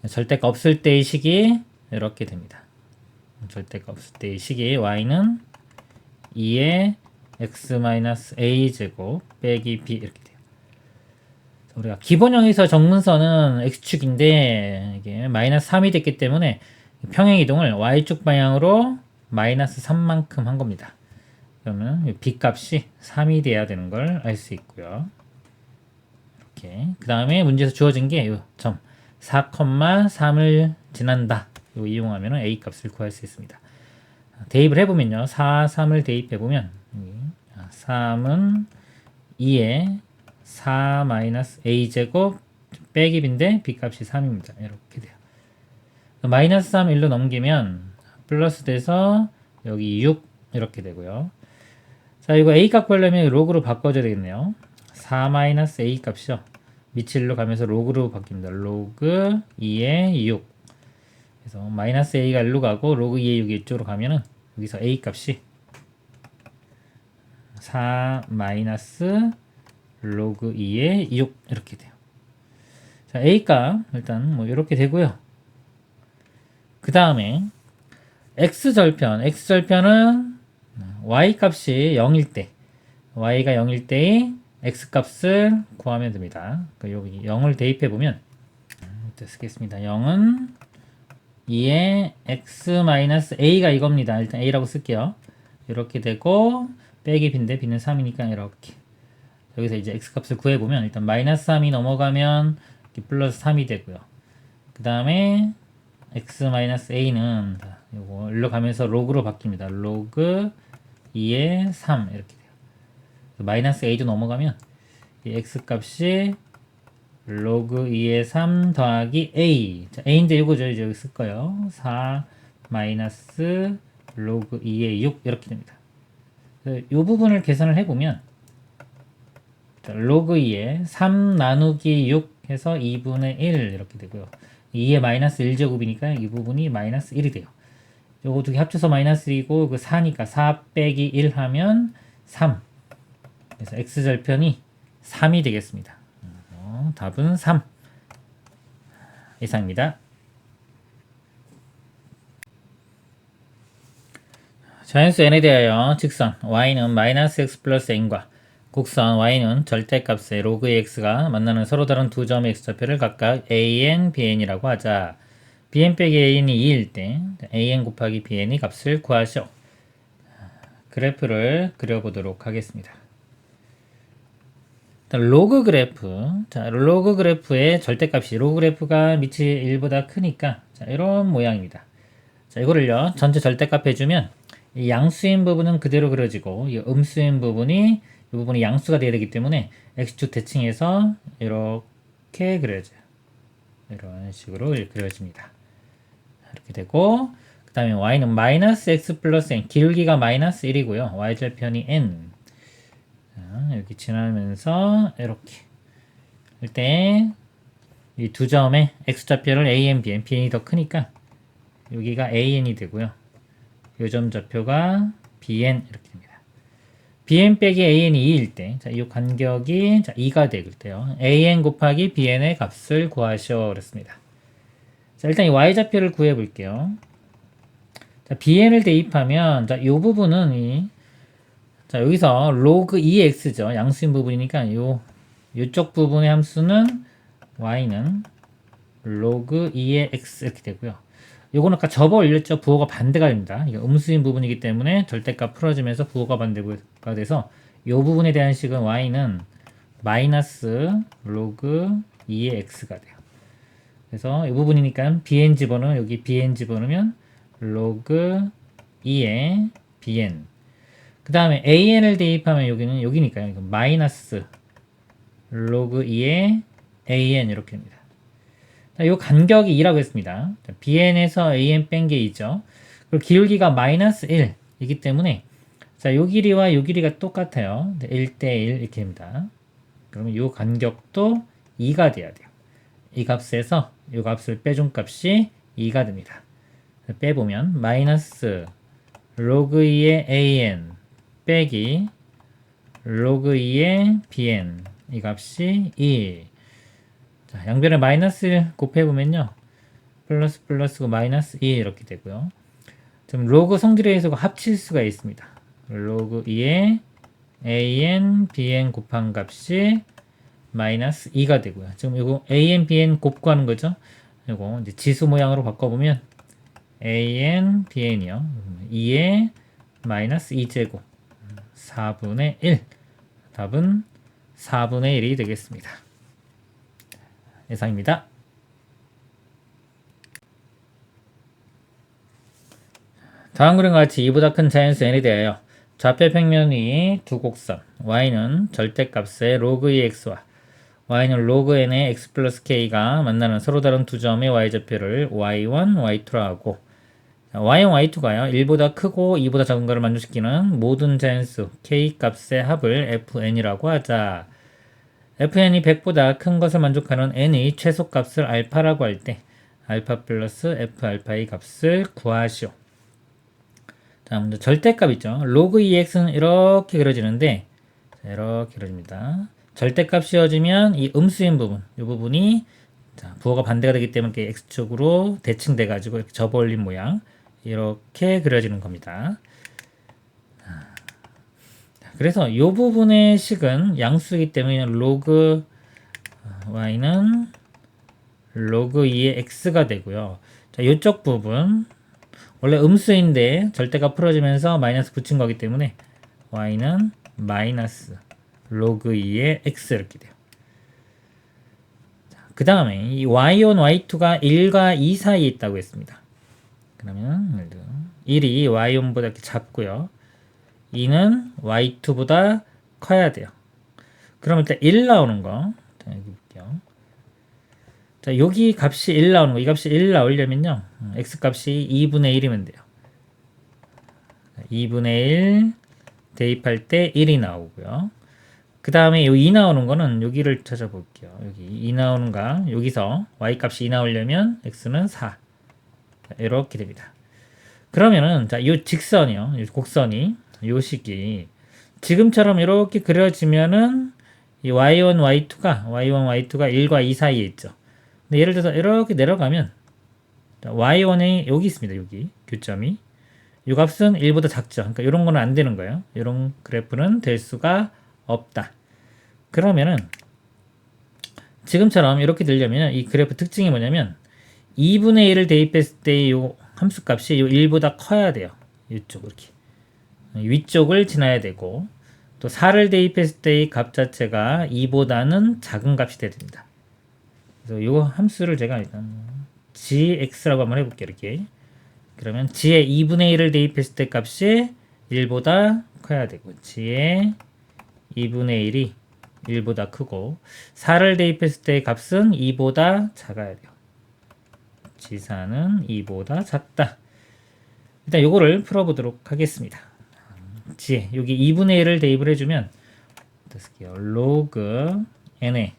절대가 없을 때의 식이 이렇게 됩니다. 절대가 없을 때의 식이 y는 2의 x-a제곱 빼기 b 이렇게 돼요. 우리가 기본형에서 정근선은 x축인데 이게 마이너스 3이 됐기 때문에 평행 이동을 y축 방향으로 마이너스 3만큼 한 겁니다. 그러면 b 값이 3이 돼야 되는 걸 알 수 있고요. 이렇게 그 다음에 문제에서 주어진 게 이 점 4,3을 지난다. 이거 이용하면 a 값을 구할 수 있습니다. 대입을 해보면요. 4, 3을 대입해보면 3은 2에 4-a제곱 빼기 b인데 b값이 3입니다. 이렇게 돼요. 마이너스 3 1로 넘기면 플러스 돼서 여기 6 이렇게 되고요. 자, 이거 a 값 구하려면 로그로 바꿔줘야 되겠네요. 4-a 값이요. 밑이 1로 가면서 로그로 바뀝니다. 로그 2에 6. 그래서 마이너스 a가 1로 가고 로그 2에 6이 이쪽으로 가면은 여기서 a 값이 4 마이너스 로그 2에 6 이렇게 돼요. 자, a 값 일단 뭐 이렇게 되고요. 그 다음에 x절편은 y 값이 0일 때 y가 0일 때의 x 값을 구하면 됩니다. 그러니까 여기 0을 대입해 보면 쓰겠습니다. 0은 2의 x-a가 이겁니다. 일단 a라고 쓸게요. 이렇게 되고 빼기 b인데 b는 3이니까 이렇게 여기서 이제 x값을 구해보면 일단 마이너스 3이 넘어가면 플러스 3이 되고요. 그 다음에 x 마이너스 a는 요거 일로 가면서 로그로 바뀝니다. 로그 2의 3 이렇게 돼요. 마이너스 a도 넘어가면 이 x 값이 로그 2의 3 더하기 a. 자, a인데 이거죠. 이제 여기 쓸 거예요. 4 마이너스 로그 2의 6 이렇게 됩니다. 이 부분을 계산을 해보면 로그 2에 3 나누기 6 해서 2분의 1 이렇게 되고요. 2의 마이너스 1제곱이니까 이 부분이 마이너스 1이 돼요. 요거 두 개 합쳐서 마이너스 1이고 그 4니까 4 빼기 1 하면 3. 그래서 x절편이 3이 되겠습니다. 답은 3 이상입니다. 자연수 n에 대하여 직선 y는 마이너스 x 플러스 n과 곡선 y는 절대값의 로그 x가 만나는 서로 다른 두 점의 x좌표를 각각 an, bn이라고 하자. bn 빼기 an이 2일 때 an 곱하기 bn의 값을 구하시오. 그래프를 그려보도록 하겠습니다. 로그 그래프. 자, 로그 그래프의 절대값이 로그 그래프가 밑이 1보다 크니까 자, 이런 모양입니다. 자, 이거를요. 전체 절대값 해주면 이 양수인 부분은 그대로 그려지고 이 음수인 부분이 이 부분이 양수가 되어야 되기 때문에 x축 대칭해서 이렇게 그려져요. 이런 식으로 그려집니다. 이렇게 되고 그 다음에 y는 마이너스 x 플러스 n 기울기가 마이너스 1이고요. y절편이 n. 자, 여기 지나면서 이렇게 이때 이 두 점의 x좌표를 an, bn, bn이 더 크니까 여기가 an이 되고요. 요 점 좌표가 bn 이렇게 됩니다. bn 빼기 an이 2일 때, 자, 이 간격이 2가 될 때요. an 곱하기 bn의 값을 구하시오 그랬습니다. 자, 일단 이 y좌표를 구해 볼게요. 자, bn을 대입하면 자, 요 부분은 자, 여기서 로그 2x죠. 양수인 부분이니까 요쪽 부분의 함수는 y는 로그 2의 x 이렇게 되고요. 요거는 아까 접어 올렸죠. 부호가 반대가 됩니다. 이게 음수인 부분이기 때문에 절대값 풀어지면서 부호가 반대가 돼서 요 부분에 대한 식은 y는 마이너스 로그 2의 x가 돼요. 그래서 이 부분이니까 bn 집어넣으면 여기 bn 집어넣으면 로그 2의 bn. 그 다음에 an을 대입하면 여기는 여기니까요. 마이너스 로그 2의 an 이렇게 됩니다. 이 간격이 2라고 했습니다. bn에서 an 뺀 게 2죠. 그리고 기울기가 마이너스 1이기 때문에 자, 요 길이와 요 길이가 똑같아요. 1대 1 이렇게 됩니다. 그러면 요 간격도 2가 돼야 돼요. 이 값에서 요 값을 빼준 값이 2가 됩니다. 빼보면 마이너스 로그 2의 an 빼기 로그 2의 bn 이 값이 2. 자, 양변에 마이너스 1 곱해보면요. 플러스 플러스고 마이너스 2 이렇게 되고요. 좀 로그 성질에서 합칠 수가 있습니다. 로그 2의 an, bn 곱한 값이 마이너스 2가 되고요. 지금 이거 an, bn 곱구하는 거죠. 이거 이제 지수 모양으로 바꿔보면 an, bn이요. 2의 마이너스 2제곱 4분의 1. 답은 4분의 1이 되겠습니다. 이상입니다. 다음 그림과 같이 이보다 큰 자연수 n에 대하여 좌표 평면이 두 곡선 y는 절대값의 로그 2x와 y는 로그 n의 x 플러스 k가 만나는 서로 다른 두 점의 y좌표를 y1, y2라 하고 y1, y2가요. 1보다 크고 2보다 작은 것을 만족시키는 모든 자연수 k 값의 합을 fn이라고 하자. fn이 100보다 큰 것을 만족하는 n의 최소값을 알파라고 할 때 알파 플러스 f알파의 값을 구하시오. 자, 먼저 절대값 있죠. 로그 2x는 이렇게 그려지는데 이렇게 그려집니다. 절대값 씌워지면 이 음수인 부분, 이 부분이 자, 부호가 반대가 되기 때문에 이렇게 x축으로 대칭돼 가지고 이렇게 접어 올린 모양 이렇게 그려지는 겁니다. 그래서 이 부분의 식은 양수이기 때문에 로그 y는 로그 2의 x가 되고요. 자, 이쪽 부분 원래 음수인데 절대가 풀어지면서 마이너스 붙인 거기 때문에 y는 마이너스 로그 2의 x 이렇게 돼요. 그 다음에 이 y1, y2가 1과 2 사이에 있다고 했습니다. 그러면 1이 y1보다 이렇게 작고요. 2는 y2보다 커야 돼요. 그럼 일단 1 나오는 거. 자, 여기 볼게요. 자, 여기 값이 1 나오는 거. 이 값이 1 나오려면요. x 값이 2분의 1이면 돼요. 2분의 1 대입할 때 1이 나오고요. 그 다음에 요 2 나오는 거는 여기를 찾아볼게요. 여기 2 나오는가? 여기서 y 값이 2 나오려면 x는 4. 자, 이렇게 됩니다. 그러면은 자, 요 직선이요. 요 곡선이 요 식이 지금처럼 이렇게 그려지면은 이 y1, y2가 1과 2 사이에 있죠. 근데 예를 들어서 이렇게 내려가면 y1이 여기 있습니다. 여기 교점이 이 값은 1보다 작죠. 그러니까 이런 거는 안 되는 거예요. 이런 그래프는 될 수가 없다. 그러면은 지금처럼 이렇게 되려면 이 그래프 특징이 뭐냐면 2분의 1을 대입했을 때 이 함수 값이 이 1보다 커야 돼요. 이쪽 이렇게 위쪽을 지나야 되고 또 4를 대입했을 때 이 값 자체가 2보다는 작은 값이 돼야 됩니다. 그래서 이 함수를 제가 일단 gx라고 한번 해볼게요. 이렇게 그러면 g의 2분의 1을 대입했을 때 값이 1보다 커야 되고 g의 2분의 1이 1보다 크고 4를 대입했을 때 값은 2보다 작아야 돼요. g4는 2보다 작다. 일단 요거를 풀어보도록 하겠습니다. g 여기 2분의 1을 대입을 해주면 어떻게요? 로그 n에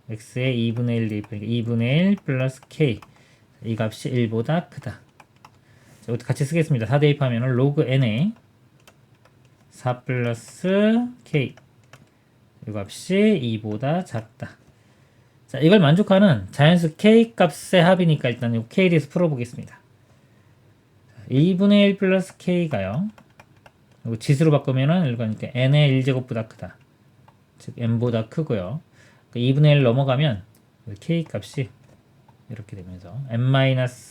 x에 2분의 1 대입하니까 2분의 1 플러스 k 이 값이 1보다 크다. 자, 이것도 같이 쓰겠습니다. 4 대입하면 로그 n에 4 플러스 k 이 값이 2보다 작다. 자, 이걸 만족하는 자연수 k 값의 합이니까 일단 이 k에 대해서 풀어보겠습니다. 2분의 1 플러스 k가요. 이거 지수로 바꾸면은 이거니까 n의 1제곱보다 크다. 즉 n보다 크고요. 2분의 1 넘어가면 k 값이 이렇게 되면서 n-2분의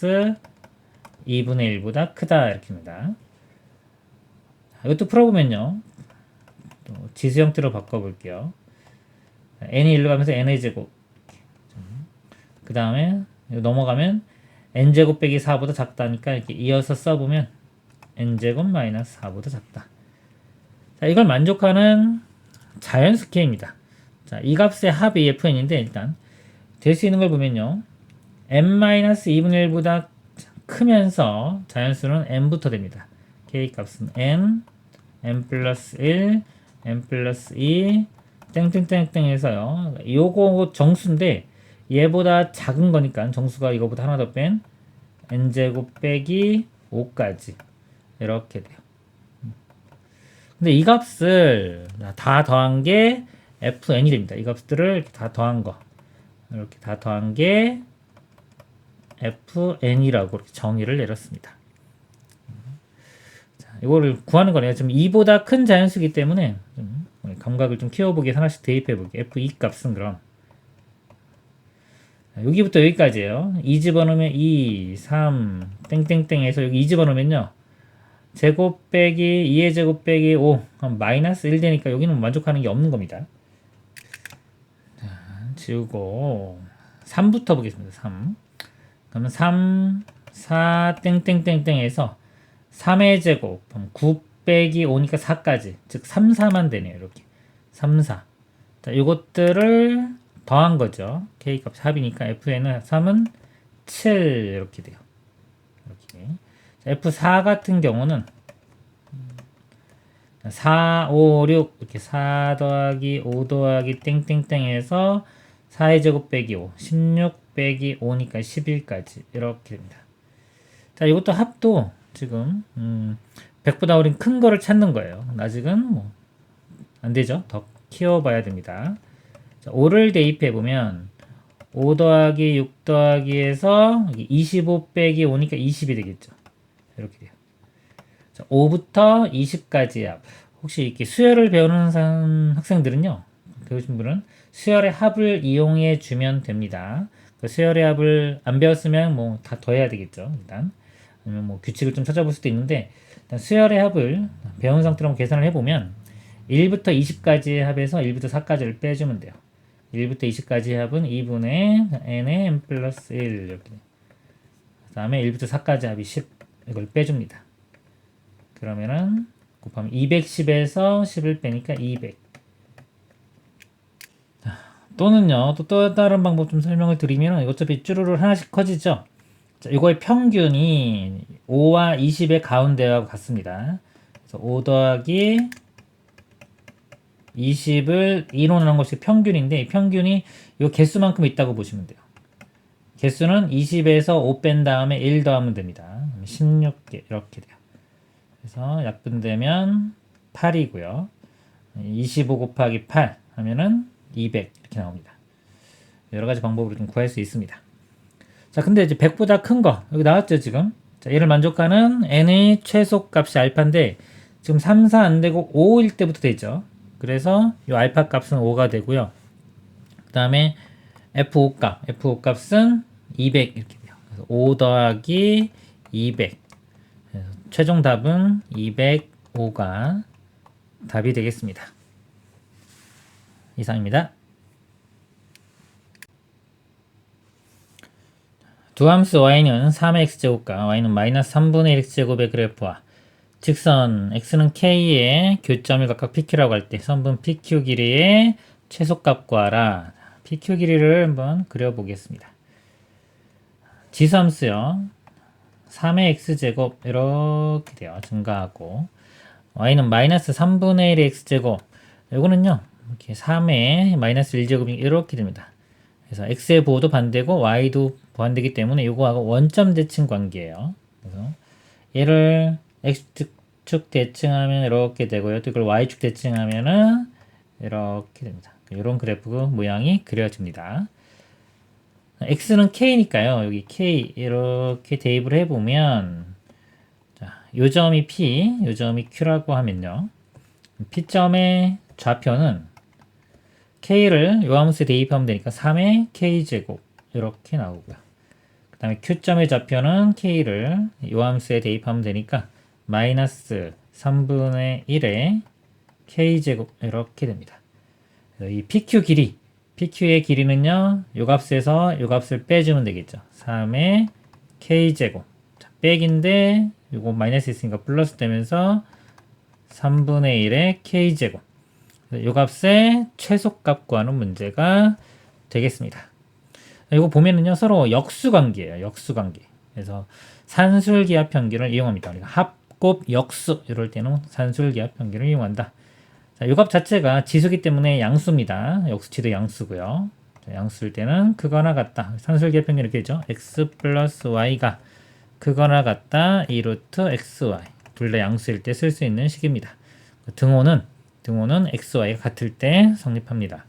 1보다 크다 이렇게 됩니다. 이것도 풀어보면요. 또 지수 형태로 바꿔볼게요. n이 1로 가면서 n의 제곱. 그 다음에 넘어가면 n제곱 빼기 4보다 작다니까 이렇게 이어서 써보면 n제곱 마이너스 4보다 작다. 자, 이걸 만족하는 자연수 k입니다. 자, 이 값의 합이 fn인데 일단 될 수 있는 걸 보면요. n-2분의 1보다 크면서 자연수는 n부터 됩니다. k 값은 n, n 플러스 1, n 플러스 2, 땡땡땡땡 해서요. 요거 정수인데 얘보다 작은 거니까 정수가 이거보다 하나 더 뺀 n제곱 빼기 5까지 이렇게 돼요. 근데 이 값을 다 더한 게 fn이 됩니다. 이 값들을 다 더한 거 이렇게 다 더한 게 fn이라고 이렇게 정의를 내렸습니다. 자, 이거를 구하는 거네요. 지금 2보다 큰 자연수이기 때문에 좀 감각을 좀 키워보기 하나씩 대입해보기. f2 값은 그럼 여기부터 여기까지예요. 2 집어넣으면 2, 3, 땡땡땡 해서 여기 2 집어넣으면요. 제곱 빼기 2의 제곱 빼기 5 마이너스 1 되니까 여기는 만족하는 게 없는 겁니다. 자, 지우고 3부터 보겠습니다. 3 그러면 3, 4 땡땡땡땡 해서 3의 제곱 9 빼기 5니까 4까지 즉 3, 4만 되네요. 이렇게 3, 4 자, 요것들을 더한 거죠. k 값 합이니까 fn은 3은 7 이렇게 돼요. 이렇게. f4 같은 경우는 4, 5, 6 이렇게 4 더하기 5 더하기 땡땡땡 해서 4의 제곱 빼기 5 16 빼기 5니까 11까지 이렇게 됩니다. 자, 이것도 합도 지금 100보다 어린 큰 거를 찾는 거예요. 아직은 뭐 안되죠. 더 키워봐야 됩니다. 자, 5를 대입해보면 5 더하기 6 더하기 해서 25 빼기 5니까 20이 되겠죠. 이렇게 돼요. 자, 5부터 20까지의 합. 혹시 이렇게 수열을 배우는 학생들은요, 배우신 분은 수열의 합을 이용해 주면 됩니다. 그 수열의 합을 안 배웠으면 뭐 다 더해야 되겠죠. 일단 아니면 뭐 규칙을 좀 찾아볼 수도 있는데, 일단 수열의 합을 배운 상태로 한번 계산을 해보면 1부터 20까지의 합에서 1부터 4까지를 빼주면 돼요. 1부터 20까지의 합은 2분의 n의 n 플러스 1 이렇게 돼요. 그 다음에 1부터 4까지 합이 10 이걸 빼줍니다. 그러면은 곱하면 210에서 10을 빼니까 200. 또는요, 또 다른 방법 좀 설명을 드리면, 어차피 쭈루루 하나씩 커지죠? 자, 이거의 평균이 5와 20의 가운데와 같습니다. 그래서 5 더하기 20을 2로 나눈 것이 평균인데, 이 평균이 이 개수만큼 있다고 보시면 돼요. 개수는 20에서 5 뺀 다음에 1 더하면 됩니다. 16개 이렇게 돼요. 그래서 약분되면 8이고요. 25 곱하기 8 하면은 200 이렇게 나옵니다. 여러 가지 방법으로 좀 구할 수 있습니다. 자, 근데 이제 100보다 큰 거 여기 나왔죠 지금. 자, 얘를 만족하는 n의 최소값이 알파인데 지금 3, 4 안 되고 5일 때부터 되죠. 그래서 이 알파 값은 5가 되고요. 그 다음에 F5 값은 200 이렇게 돼요. 그래서 5 더하기 200. 최종 답은 205가 답이 되겠습니다. 이상입니다. 두 함수 y는 3의 x제곱과 y는 마이너스 3분의 1 x제곱의 그래프와 직선 x는 k의 교점을 각각 pq라고 할 때 선분 pq 길이의 최소값 구하라. pq 길이를 한번 그려보겠습니다. 지수함수요. 3의 x제곱 이렇게 돼요. 증가하고 y는 마이너스 3분의 1의 x제곱. 이거는요. 이렇게 3의 마이너스 1제곱이 이렇게 됩니다. 그래서 x의 보호도 반대고 y도 반대이기 때문에 이거하고 원점 대칭 관계예요. 그래서 얘를 x축 대칭하면 이렇게 되고요. 또 이걸 y축 대칭하면은 이렇게 됩니다. 이런 그래프 모양이 그려집니다. x는 k니까요. 여기 k 이렇게 대입을 해보면 자, 요 점이 p, 요 점이 q라고 하면요. p점의 좌표는 k를 요 함수에 대입하면 되니까 3의 k제곱 이렇게 나오고요. 그 다음에 q점의 좌표는 k를 요 함수에 대입하면 되니까 마이너스 3분의 1의 k제곱 이렇게 됩니다. 이 pq 길이, pq의 길이는요. 요 값에서 요 값을 빼주면 되겠죠. 3의 k제곱. 자, 백인데 요거 마이너스 있으니까 플러스 되면서 3분의 1의 k제곱. 요 값의 최소값 구하는 문제가 되겠습니다. 이거 보면은요, 서로 역수관계예요. 역수관계. 그래서 산술기하 평균을 이용합니다. 우리가 합곱 역수 이럴 때는 산술기하 평균을 이용한다. 자, 요 값 자체가 지수기 때문에 양수입니다. 역수치도 양수고요. 자, 양수일 때는 크거나 같다. 산술기하 평균 이렇게 되죠. x 플러스 y가 크거나 같다. 2루트 xy. 둘 다 양수일 때 쓸 수 있는 식입니다. 등호는 x, y가 같을 때 성립합니다.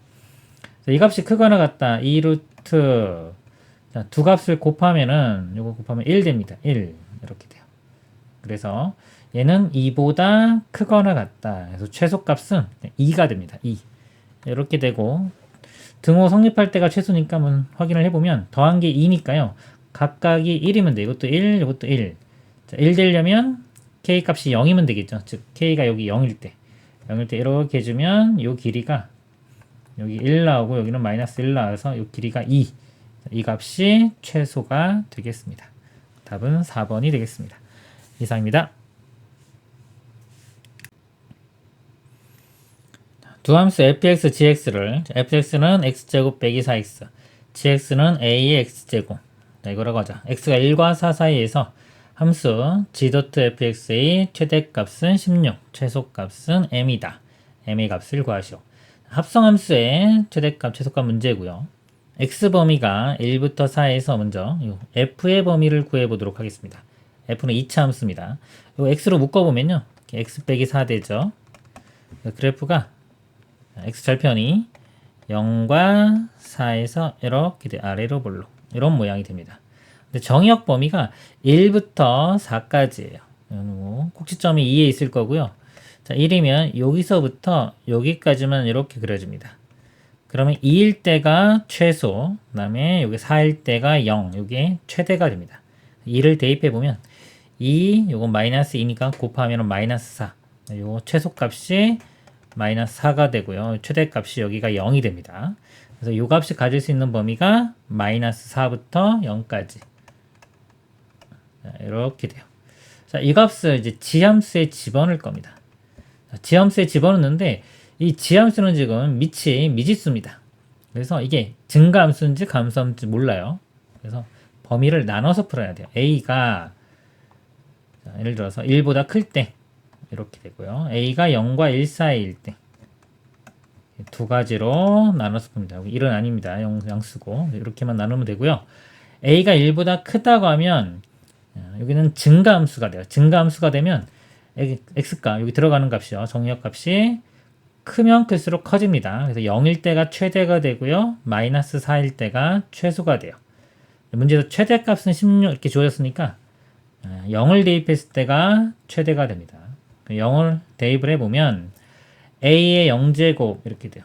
이 값이 크거나 같다. 2루트 자, 두 값을 곱하면은 요거 곱하면 1 됩니다. 1 이렇게 돼요. 그래서 얘는 2보다 크거나 같다. 그래서 최소값은 2가 됩니다. 2 이렇게 되고 등호 성립할 때가 최소니까 한번 확인을 해보면 더한 게 2니까요. 각각이 1이면 돼. 이것도 1, 이것도 1. 자, 1 되려면 k 값이 0이면 되겠죠. 즉 k가 여기 0일 때 이렇게 해주면 이 길이가 여기 1 나오고 여기는 마이너스 1 나와서 이 길이가 2. 이 값이 최소가 되겠습니다. 답은 4번이 되겠습니다. 이상입니다. 두 함수 fx, gx를 fx는 x제곱 빼기 4x, gx는 a의 x제곱. 이거라고 하자. x가 1과 4 사이에서 함수 g.fx의 최대값은 16, 최소값은 m이다. m의 값을 구하시오. 합성함수의 최대값, 최소값 문제고요. x범위가 1부터 4에서 먼저 f의 범위를 구해보도록 하겠습니다. f는 2차 함수입니다. 이거 x로 묶어보면요. x 빼기 4 되죠. 그래프가 x절편이 0과 4에서 이렇게 아래로 볼록 이런 모양이 됩니다. 근데 정의역 범위가 1부터 4까지예요. 꼭지점이 2에 있을 거고요. 자, 1이면 여기서부터 여기까지만 이렇게 그려집니다. 그러면 2일 때가 최소, 그 다음에 여기 4일 때가 0, 이게 최대가 됩니다. 2를 대입해보면 2, 요건 마이너스 2니까 곱하면 마이너스 4. 요 최소값이 마이너스 4가 되고요. 최대값이 여기가 0이 됩니다. 그래서 요 값이 가질 수 있는 범위가 마이너스 4부터 0까지. 이렇게 돼요. 자, 이 값을 이제 지함수에 집어넣을 겁니다. 자, 지함수에 집어넣는데 이 지함수는 지금 밑이 미지수입니다. 그래서 이게 증가함수인지 감소함수인지 몰라요. 그래서 범위를 나눠서 풀어야 돼요. A가 자, 예를 들어서 1보다 클 때 이렇게 되고요. A가 0과 1 사이일 때 두 가지로 나눠서 봅니다. 1은 아닙니다. 양수고 이렇게만 나누면 되고요. A가 1보다 크다고 하면 여기는 증가함수가 돼요. 증가함수가 되면 x값 여기 들어가는 값이요. 정의역 값이 크면 클수록 커집니다. 그래서 0일 때가 최대가 되고요. 마이너스 4일 때가 최소가 돼요. 문제에서 최대값은 16 이렇게 주어졌으니까 0을 대입했을 때가 최대가 됩니다. 0을 대입을 해보면 a의 0제곱 이렇게 돼요.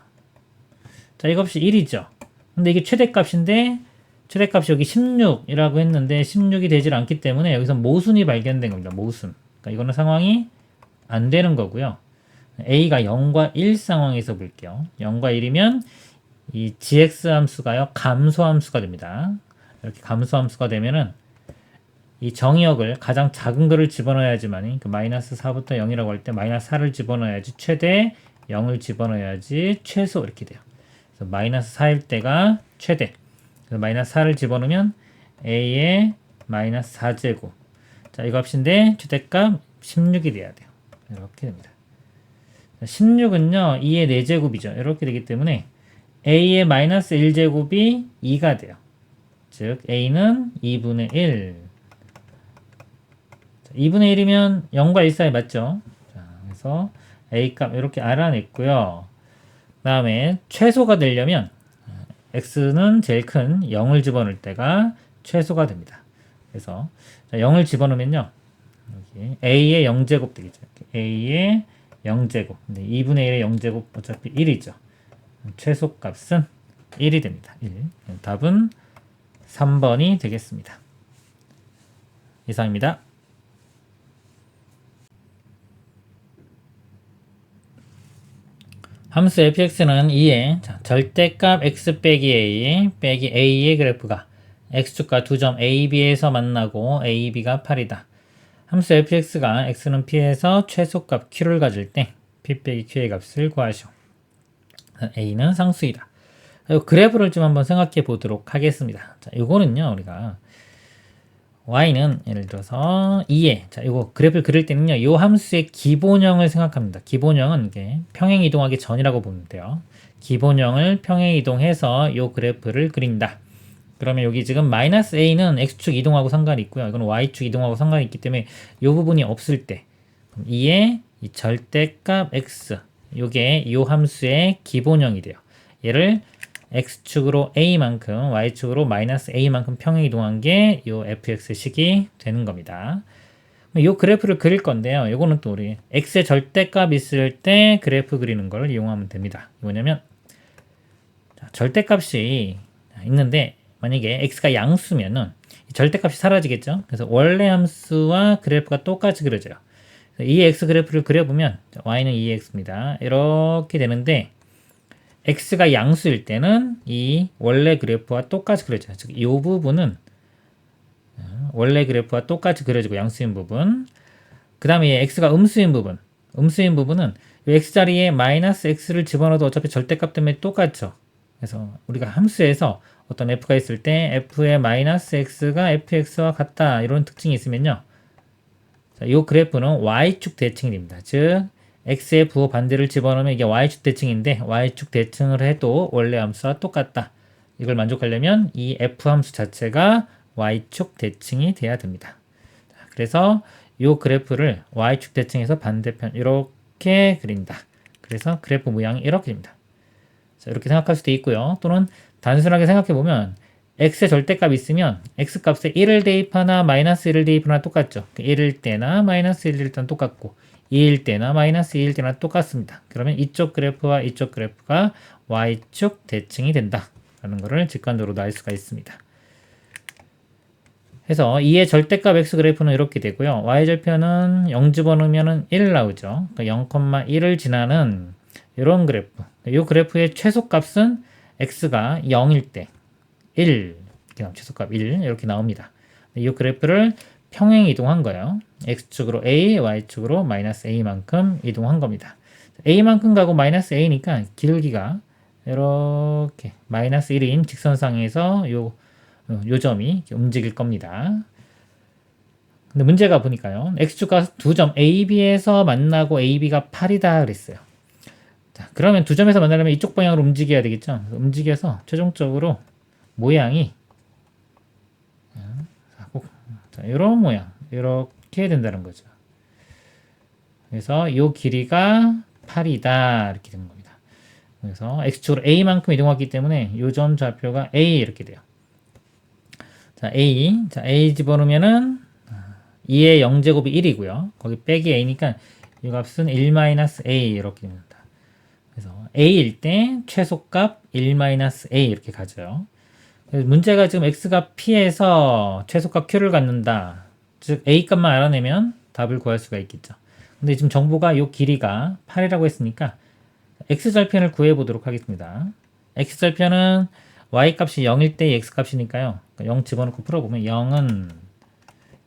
자, 이 값이 1이죠. 근데 이게 최대값인데 최대값이 여기 16이라고 했는데 16이 되질 않기 때문에 여기서 모순이 발견된 겁니다. 모순. 그러니까 이거는 상황이 안 되는 거고요. a가 0과 1 상황에서 볼게요. 0과 1이면 이 gx 함수가요. 감소함수가 됩니다. 이렇게 감소함수가 되면은 이 정의역을 가장 작은 거를 집어넣어야지만 그 마이너스 4부터 0이라고 할 때 마이너스 4를 집어넣어야지 최대 0을 집어넣어야지 최소 이렇게 돼요. 그래서 마이너스 4일 때가 최대. 그래서 마이너스 4를 집어넣으면 a의 마이너스 4제곱. 자, 이 값인데 최대값 16이 돼야 돼요. 이렇게 됩니다. 16은요 2의 4제곱이죠. 이렇게 되기 때문에 a의 마이너스 1제곱이 2가 돼요. 즉 a는 2분의 1. 2분의 1이면 0과 1 사이 맞죠? 자, 그래서 A값 이렇게 알아냈고요. 그 다음에 최소가 되려면 X는 제일 큰 0을 집어넣을 때가 최소가 됩니다. 그래서 0을 집어넣으면요. 여기 A의 0제곱 되겠죠. A의 0제곱. 근데 2분의 1의 0제곱 어차피 1이죠. 최소값은 1이 됩니다. 1. 답은 3번이 되겠습니다. 이상입니다. 함수 fx는 2의 절대값 x 빼기 a 빼기 a의 그래프가 x축과 두 점 a, b에서 만나고 a, b가 8이다. 함수 fx가 x는 p에서 최소값 q를 가질 때 p 빼기 q의 값을 구하시오. a는 상수이다. 그래프를 좀 한번 생각해 보도록 하겠습니다. 자, 이거는요 우리가 y는 예를 들어서 2에 자 이거 그래프를 그릴 때는요 이 함수의 기본형을 생각합니다. 기본형은 이게 평행 이동하기 전이라고 보면 돼요. 기본형을 평행 이동해서 이 그래프를 그린다. 그러면 여기 지금 마이너스 a는 x축 이동하고 상관이 있고요. 이건 y축 이동하고 상관이 있기 때문에 이 부분이 없을 때 2의 이 절대값 x 이게 이 함수의 기본형이 돼요. 얘를 x축으로 a만큼 y축으로 마이너스 a만큼 평행 이동한 게 이 fx식이 되는 겁니다. 이 그래프를 그릴 건데요. 이거는 또 우리 x의 절대값 있을 때 그래프 그리는 걸 이용하면 됩니다. 뭐냐면 절대값이 있는데 만약에 x가 양수면은 절대값이 사라지겠죠. 그래서 원래 함수와 그래프가 똑같이 그려져요. 이 x 그래프를 그려보면 y는 2x입니다. 이렇게 되는데 x가 양수일 때는 이 원래 그래프와 똑같이 그려져요. 즉, 이 부분은 원래 그래프와 똑같이 그려지고 양수인 부분. 그 다음에 x가 음수인 부분. 음수인 부분은 이 x자리에 마이너스 x를 집어넣어도 어차피 절대값 때문에 똑같죠. 그래서 우리가 함수에서 어떤 f가 있을 때 f의 마이너스 x가 fx와 같다. 이런 특징이 있으면요. 자, 이 그래프는 y축 대칭이 됩니다. 즉, x의 부호 반대를 집어넣으면 이게 y축 대칭인데 y축 대칭을 해도 원래 함수와 똑같다. 이걸 만족하려면 이 f 함수 자체가 y축 대칭이 돼야 됩니다. 자, 그래서 이 그래프를 y축 대칭에서 반대편 이렇게 그린다. 그래서 그래프 모양이 이렇게 됩니다. 자, 이렇게 생각할 수도 있고요. 또는 단순하게 생각해보면 x의 절대값이 있으면 x값에 1을 대입하나 마이너스 1을 대입하나 똑같죠. 1일 때나 마이너스 1일 때는 똑같고 2일 때나 마이너스 2일 때나 똑같습니다. 그러면 이쪽 그래프와 이쪽 그래프가 y축 대칭이 된다 라는 것을 직관적으로 알 수가 있습니다. 해서 2의 절대값 x 그래프는 이렇게 되고요. y절편은 0 집어넣으면 1 나오죠. 그러니까 0,1을 지나는 이런 그래프. 이 그래프의 최소값은 x가 0일 때 1, 최소값 1 이렇게 나옵니다. 이 그래프를 평행 이동한 거예요. x축으로 a, y축으로 마이너스 a만큼 이동한 겁니다. a만큼 가고 마이너스 a니까 길기가 이렇게 마이너스 1인 직선상에서 요 점이 움직일 겁니다. 근데 문제가 보니까요. x축과 두 점 AB에서 만나고 AB가 8이다 그랬어요. 자, 그러면 두 점에서 만나려면 이쪽 방향으로 움직여야 되겠죠. 움직여서 최종적으로 모양이 이런 모양 이렇게 된다는 거죠. 그래서 이 길이가 8이다 이렇게 되는 겁니다. 그래서 x축으로 a만큼 이동했기 때문에 이 점 좌표가 a 이렇게 돼요. 자, A 집어넣으면은 2의 0제곱이 1이고요. 거기 빼기 A니까 이 값은 1-A 이렇게 됩니다. 그래서 A일 때 최소값 1-A 이렇게 가져요. 문제가 지금 X가 P에서 최소값 Q를 갖는다. 즉 A 값만 알아내면 답을 구할 수가 있겠죠. 근데 지금 정보가 이 길이가 8이라고 했으니까 X절편을 구해 보도록 하겠습니다. X절편은 y값이 0일 때의 x값이니까요. 0 집어넣고 풀어보면 0은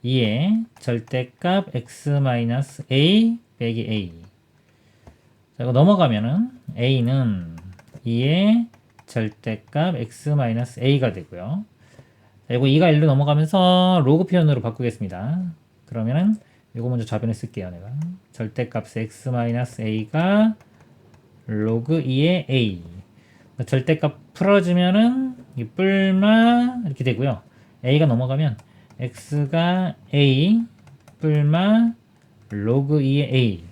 2의 절대값 x-a 빼기 a. 자, 이거 넘어가면은 a는 2의 절대값 x-a가 되고요. 자, 이거 2가 1로 넘어가면서 로그 표현으로 바꾸겠습니다. 그러면은 이거 먼저 좌변에 쓸게요. 내가 절대값 x-a가 로그 2의 a. 절대값 풀어주면은 이 뿔마 이렇게 되고요. a가 넘어가면 x가 a 뿔마 로그 2의 a.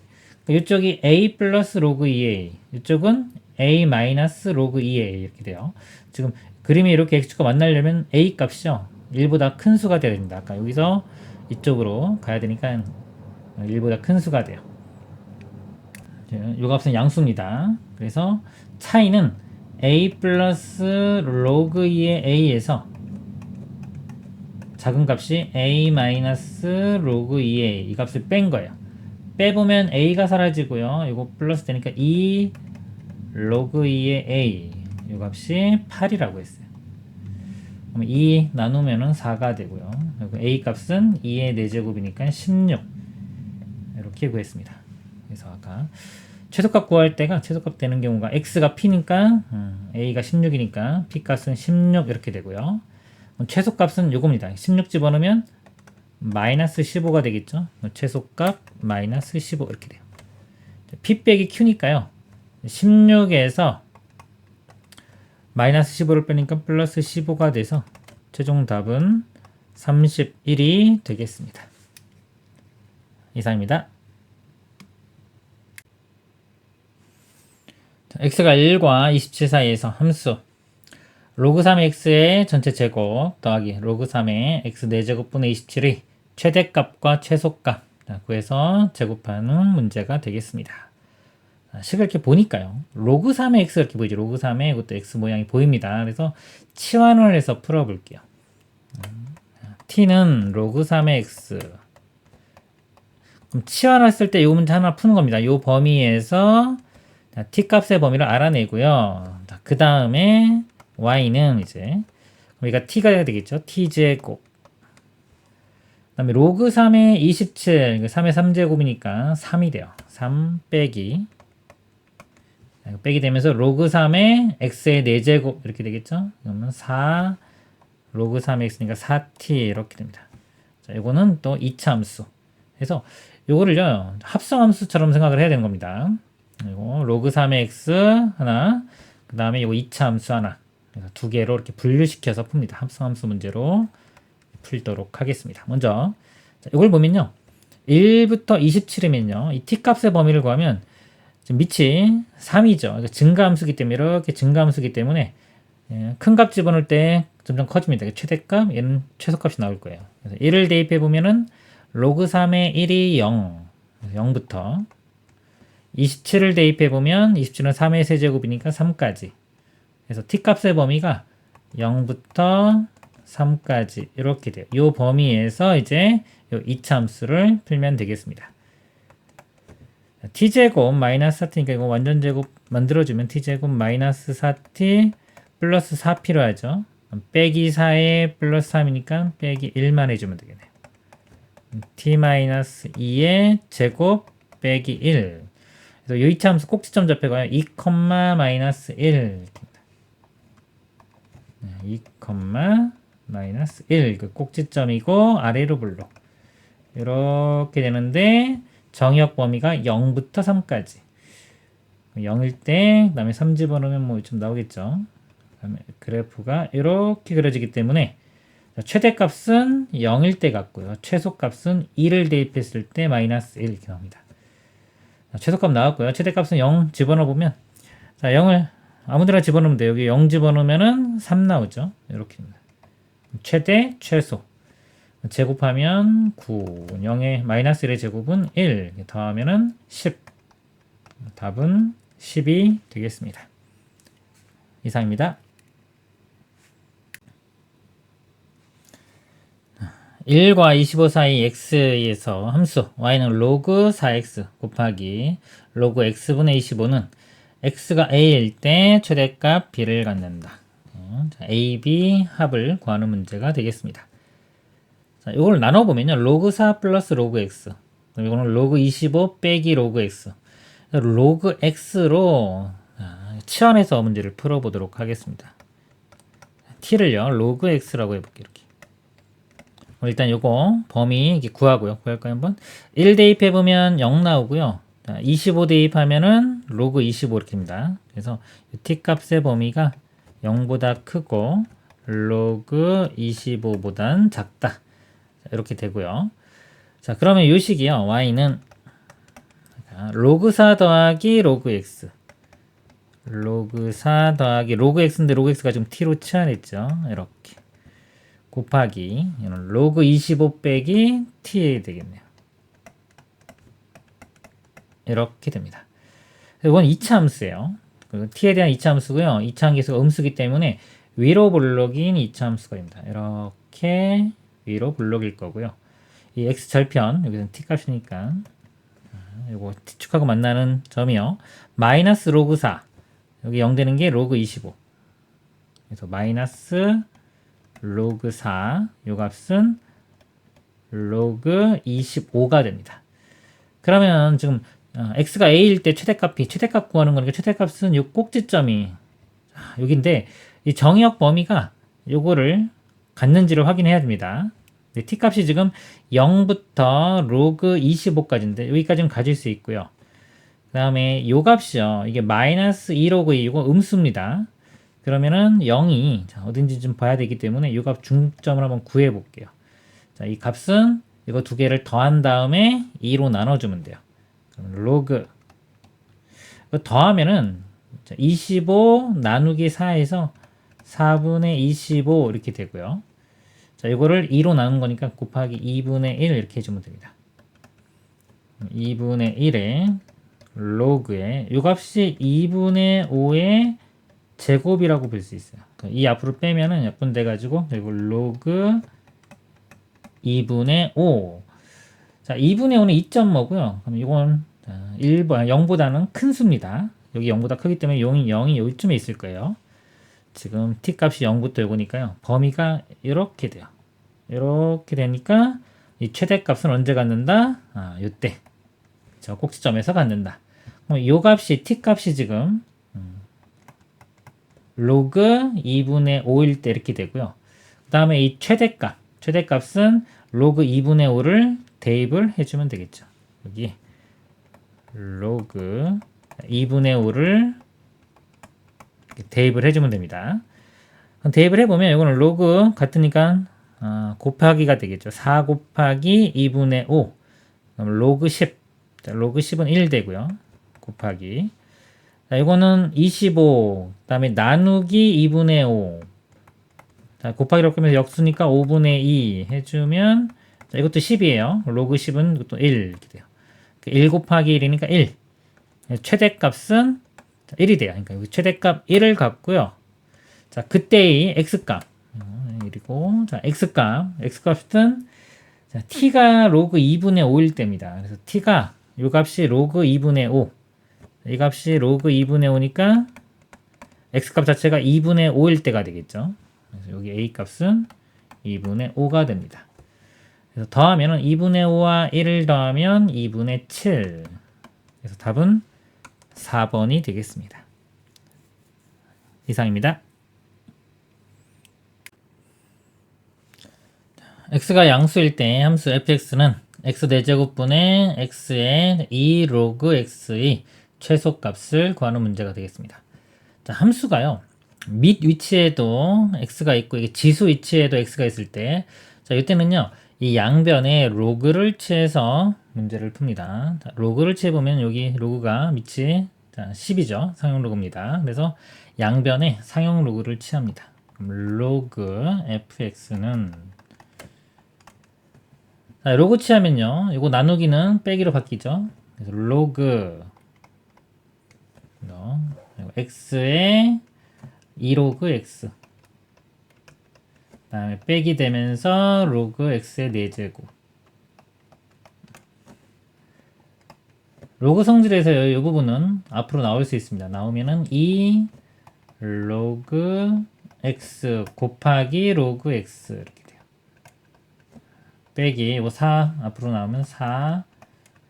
이쪽이 a 플러스 로그 2a, 이쪽은 a 마이너스 로그 2a 이렇게 돼요. 지금 그림이 이렇게 x축과 만나려면 a 값이죠. 1보다 큰 수가 되어야 됩니다. 아까 여기서 이쪽으로 가야 되니까 1보다 큰 수가 돼요. 이 값은 양수입니다. 그래서 차이는 a 플러스 로그 2의 a에서 작은 값이 a 마이너스 로그 2의 이 값을 뺀 거예요. 빼보면 a가 사라지고요. 이거 플러스 되니까 2 로그 2의 a 이 값이 8이라고 했어요. 그럼 2 나누면은 4가 되고요. 그리고 a 값은 2의 4제곱이니까 16 이렇게 구했습니다. 그래서 아까 최소값 구할 때가 최소값 되는 경우가 x가 p니까 a가 16이니까 p 값은 16 이렇게 되고요. 최소값은 요겁니다. 16 집어넣으면 마이너스 15가 되겠죠. 최소값 마이너스 15 이렇게 돼요. p 빼기 q니까요. 16에서 마이너스 15를 빼니까 플러스 15가 돼서 최종 답은 31이 되겠습니다. 이상입니다. x가 1과 27 사이에서 함수 로그 3의 x의 전체 제곱 더하기 로그 3의 x 4제곱분의 27의 최대값과 최소값 구해서 제곱하는 문제가 되겠습니다. 식을 이렇게 보니까요. 로그 3의 x가 이렇게 보이죠. 로그 3의 이것도 x 모양이 보입니다. 그래서 치환을 해서 풀어볼게요. t는 로그 3의 x. 그럼 치환했을 때 이 문제 하나 푸는 겁니다. 이 범위에서 t 값의 범위를 알아내고요. 그 다음에 y는 이제 우리가 t가 되겠죠. t제곱. 그 다음에 로그 3의 27, 3의 3제곱이니까 3이 돼요. 3 빼기. 빼기 되면서 로그 3의 x의 4제곱 이렇게 되겠죠. 그러면 4 로그 3의 x니까 4t 이렇게 됩니다. 자, 이거는 또 2차 함수. 그래서 요거를요 합성함수처럼 생각을 해야 되는 겁니다. 그리고 로그 3의 x 하나, 그 다음에 이거 2차 함수 하나, 그래서 두 개로 이렇게 분류시켜서 풉니다. 합성함수 문제로 풀도록 하겠습니다. 먼저 이걸 보면요, 1부터 27이면요, 이 t 값의 범위를 구하면 지금 밑이 3이죠. 증가함수기 때문에 이렇게 증가함수기 때문에 큰 값 집어넣을 때 점점 커집니다. 최대값, 얘는 최소값이 나올 거예요. 그래서 1을 대입해 보면은 로그 3의 1이 0, 0부터 27을 대입해 보면 27은 3의 세제곱이니까 3까지. 그래서 t 값의 범위가 0부터 3까지 이렇게 돼요. 이 범위에서 이제 이 이차함수를 풀면 되겠습니다. t제곱 마이너스 4t니까 이거 완전 제곱 만들어주면 t제곱 마이너스 4t 플러스 4 필요하죠. 빼기 4에 플러스 3이니까 빼기 1만 해주면 되겠네요. t 마이너스 2의 제곱 빼기 1. 그래서 이 이차함수 꼭지점 잡혀가요. 2, 마이너스 1. 2, 마이너스 1. 그 꼭지점이고 아래로 블록. 이렇게 되는데 정의역 범위가 0부터 3까지. 0일 때, 그 다음에 3 집어넣으면 뭐 좀 나오겠죠. 그다음에 그래프가 이렇게 그려지기 때문에 최대값은 0일 때 같고요. 최소값은 2를 대입했을 때 마이너스 1 이렇게 나옵니다. 최소값 나왔고요. 최대값은 0 집어넣어보면 자 0을 아무데나 집어넣으면 돼요. 여기 0 집어넣으면 3 나오죠. 이렇게입니다. 최대, 최소. 제곱하면 9, 0에 마이너스 1의 제곱은 1, 더하면 10. 답은 10이 되겠습니다. 이상입니다. 1과 25 사이 x에서 함수 y는 로그 4x 곱하기 로그 x분의 25는 x가 a일 때 최대값 b를 갖는다. 자, a, b 합을 구하는 문제가 되겠습니다. 자, 이걸 나눠보면요. 로그 4 플러스 로그 x. 이거는 로그 25 빼기 로그 x. 로그 x로 치환해서 문제를 풀어보도록 하겠습니다. t를요. 로그 x라고 해볼게요. 이렇게. 일단 요거 범위 구하고요. 구할까요 한번? 1 대입해보면 0 나오고요. 25 대입하면은 로그 25 이렇게입니다. 그래서 t 값의 범위가 0보다 크고 로그 25보단 작다. 이렇게 되고요. 자, 그러면 요 식이요. y는 로그 4 더하기 로그 x. 로그 4 더하기 로그 x인데 로그 x가 지금 t로 치환했죠. 이렇게. 곱하기 로그 25 빼기 t 되겠네요. 이렇게 됩니다. 이건 2차 함수예요. t에 대한 2차 함수고요. 2차 함수가 음수기 때문에 위로 블록인 2차 함수가 됩니다. 이렇게 위로 블록일 거고요. 이 x 절편 여기서는 t 값이니까 이거 t축하고 만나는 점이요. 마이너스 로그 4 여기 0 되는 게 로그 25. 그래서 마이너스 로그 4 요 값은 로그 25가 됩니다. 그러면 지금 x가 a일 때 최대값이 최대값 구하는 거니까 최대값은 요 꼭지점이 여기인데 이 정의역 범위가 요거를 갖는지를 확인해야 됩니다. t 값이 지금 0부터 로그 25까지인데 여기까지는 가질 수 있고요. 그 다음에 요 값이요. 이게 마이너스 2로그 2 이거 음수입니다. 그러면은 0이 어딘지 좀 봐야 되기 때문에 이 값 중점을 한번 구해 볼게요. 자, 이 값은 이거 두 개를 더한 다음에 2로 나눠주면 돼요. 그럼 로그 더하면은 25 나누기 4에서 4분의 25 이렇게 되고요. 자, 이거를 2로 나눈 거니까 곱하기 2분의 1 이렇게 해주면 됩니다. 2분의 1에 로그에 이 값이 2분의 5의 제곱이라고 볼 수 있어요. 이 앞으로 빼면은 약분 돼가지고 그리고 로그 2분의 5. 자, 2분의 5는 2.5고요. 그럼 이건 0보다는 큰 수입니다. 여기 0보다 크기 때문에 0이 여기쯤에 있을 거예요. 지금 t 값이 0부터 요거니까요. 범위가 이렇게 돼요. 이렇게 되니까 이 최대값은 언제 갖는다? 요때. 저 꼭지점에서 갖는다. 그럼 요 값이 t 값이 지금 로그 2분의 5일 때 이렇게 되고요. 그 다음에 이 최대값은 로그 2분의 5를 대입을 해주면 되겠죠. 여기 로그 2분의 5를 대입을 해주면 됩니다. 대입을 해보면 이거는 로그 같으니까 곱하기가 되겠죠. 4 곱하기 2분의 5 그럼 로그 10 자, 로그 10은 1 되고요. 곱하기 자, 이거는 25 그 다음에 나누기 2분의 5 자, 곱하기 이렇게 하면 역수니까 5분의 2 해주면 자, 이것도 10이에요. 로그 10은 이것도 1 이렇게 돼요. 1 곱하기 1이니까 1 최대값은 1이 돼요. 그러니까 여기 최대값 1을 갖고요. 자, 그때의 x값 1이고, 자, x값은 자, t가 로그 2분의 5일 때입니다. 그래서 t가 요 값이 로그 2분의 5. 이 값이 로그 2분의 5니까 x값 자체가 2분의 5일 때가 되겠죠. 그래서 여기 a 값은 2분의 5가 됩니다. 그래서 더하면은 2분의 5와 1을 더하면 2분의 7. 그래서 답은 4번이 되겠습니다. 이상입니다. x가 양수일 때 함수 fx는 x 4제곱분의 x의 2 로그 x의 최소값을 구하는 문제가 되겠습니다. 자, 함수가요. 밑 위치에도 x가 있고 이게 지수 위치에도 x가 있을 때, 자, 이때는요. 이 양변에 로그를 취해서 문제를 풉니다. 자, 로그를 취해보면 여기 로그가 밑이 10이죠. 상용 로그입니다. 그래서 양변에 상용 로그를 취합니다. 그럼 로그 fx는 자, 로그 취하면요. 이거 나누기는 빼기로 바뀌죠. 그래서 로그 x의 2로그 x 그 다음에 빼기 되면서 로그 x의 4제곱 로그 성질에서 이 부분은 앞으로 나올 수 있습니다. 나오면은 2 로그 x 곱하기 로그 x 이렇게 돼요. 빼기 4 앞으로 나오면 4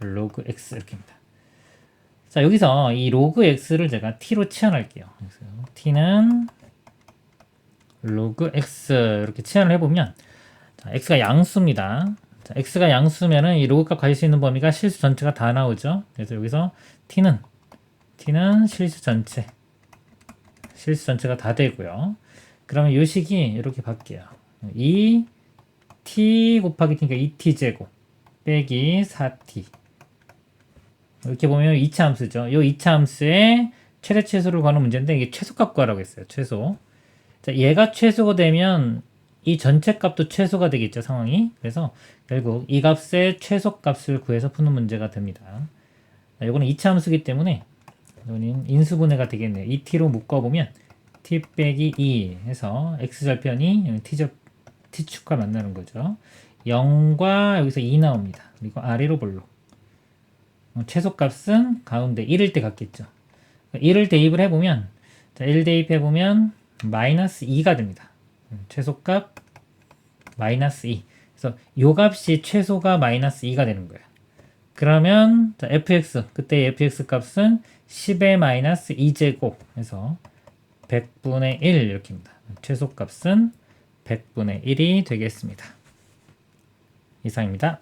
로그 x 이렇게입니다. 자, 여기서 이 로그 x를 제가 t로 치환할게요. 그래서 t는 로그 x 이렇게 치환을 해보면 자, x가 양수입니다. 자, x가 양수면은 이 로그 값 가질 수 있는 범위가 실수 전체가 다 나오죠. 그래서 여기서 t는 실수 전체가 다 되고요. 그러면 이 식이 이렇게 바뀌어요. 2t 곱하기 t니까 2t 제곱 빼기 4t 이렇게 보면 2차 함수죠. 이 2차 함수의 최대 최소를 구하는 문제인데 이게 최소값 구하라고 했어요. 최소. 자, 얘가 최소가 되면 이 전체 값도 최소가 되겠죠. 상황이. 그래서 결국 이 값의 최소값을 구해서 푸는 문제가 됩니다. 자, 이거는 2차 함수이기 때문에 이거는 인수분해가 되겠네요. 2t로 묶어보면 t 빼기 2 해서 x절편이 t축과 만나는 거죠. 0과 여기서 2 나옵니다. 그리고 아래로 볼록. 최소값은 가운데 1일 때 같겠죠. 1을 대입을 해보면, 자, 1 대입해보면 마이너스 2가 됩니다. 최소값 마이너스 2. 그래서 요 값이 최소가 마이너스 2가 되는 거예요. 그러면 자, fx, 그때 fx 값은 10의 마이너스 2제곱 해서 100분의 1 이렇게입니다. 최소값은 100분의 1이 되겠습니다. 이상입니다.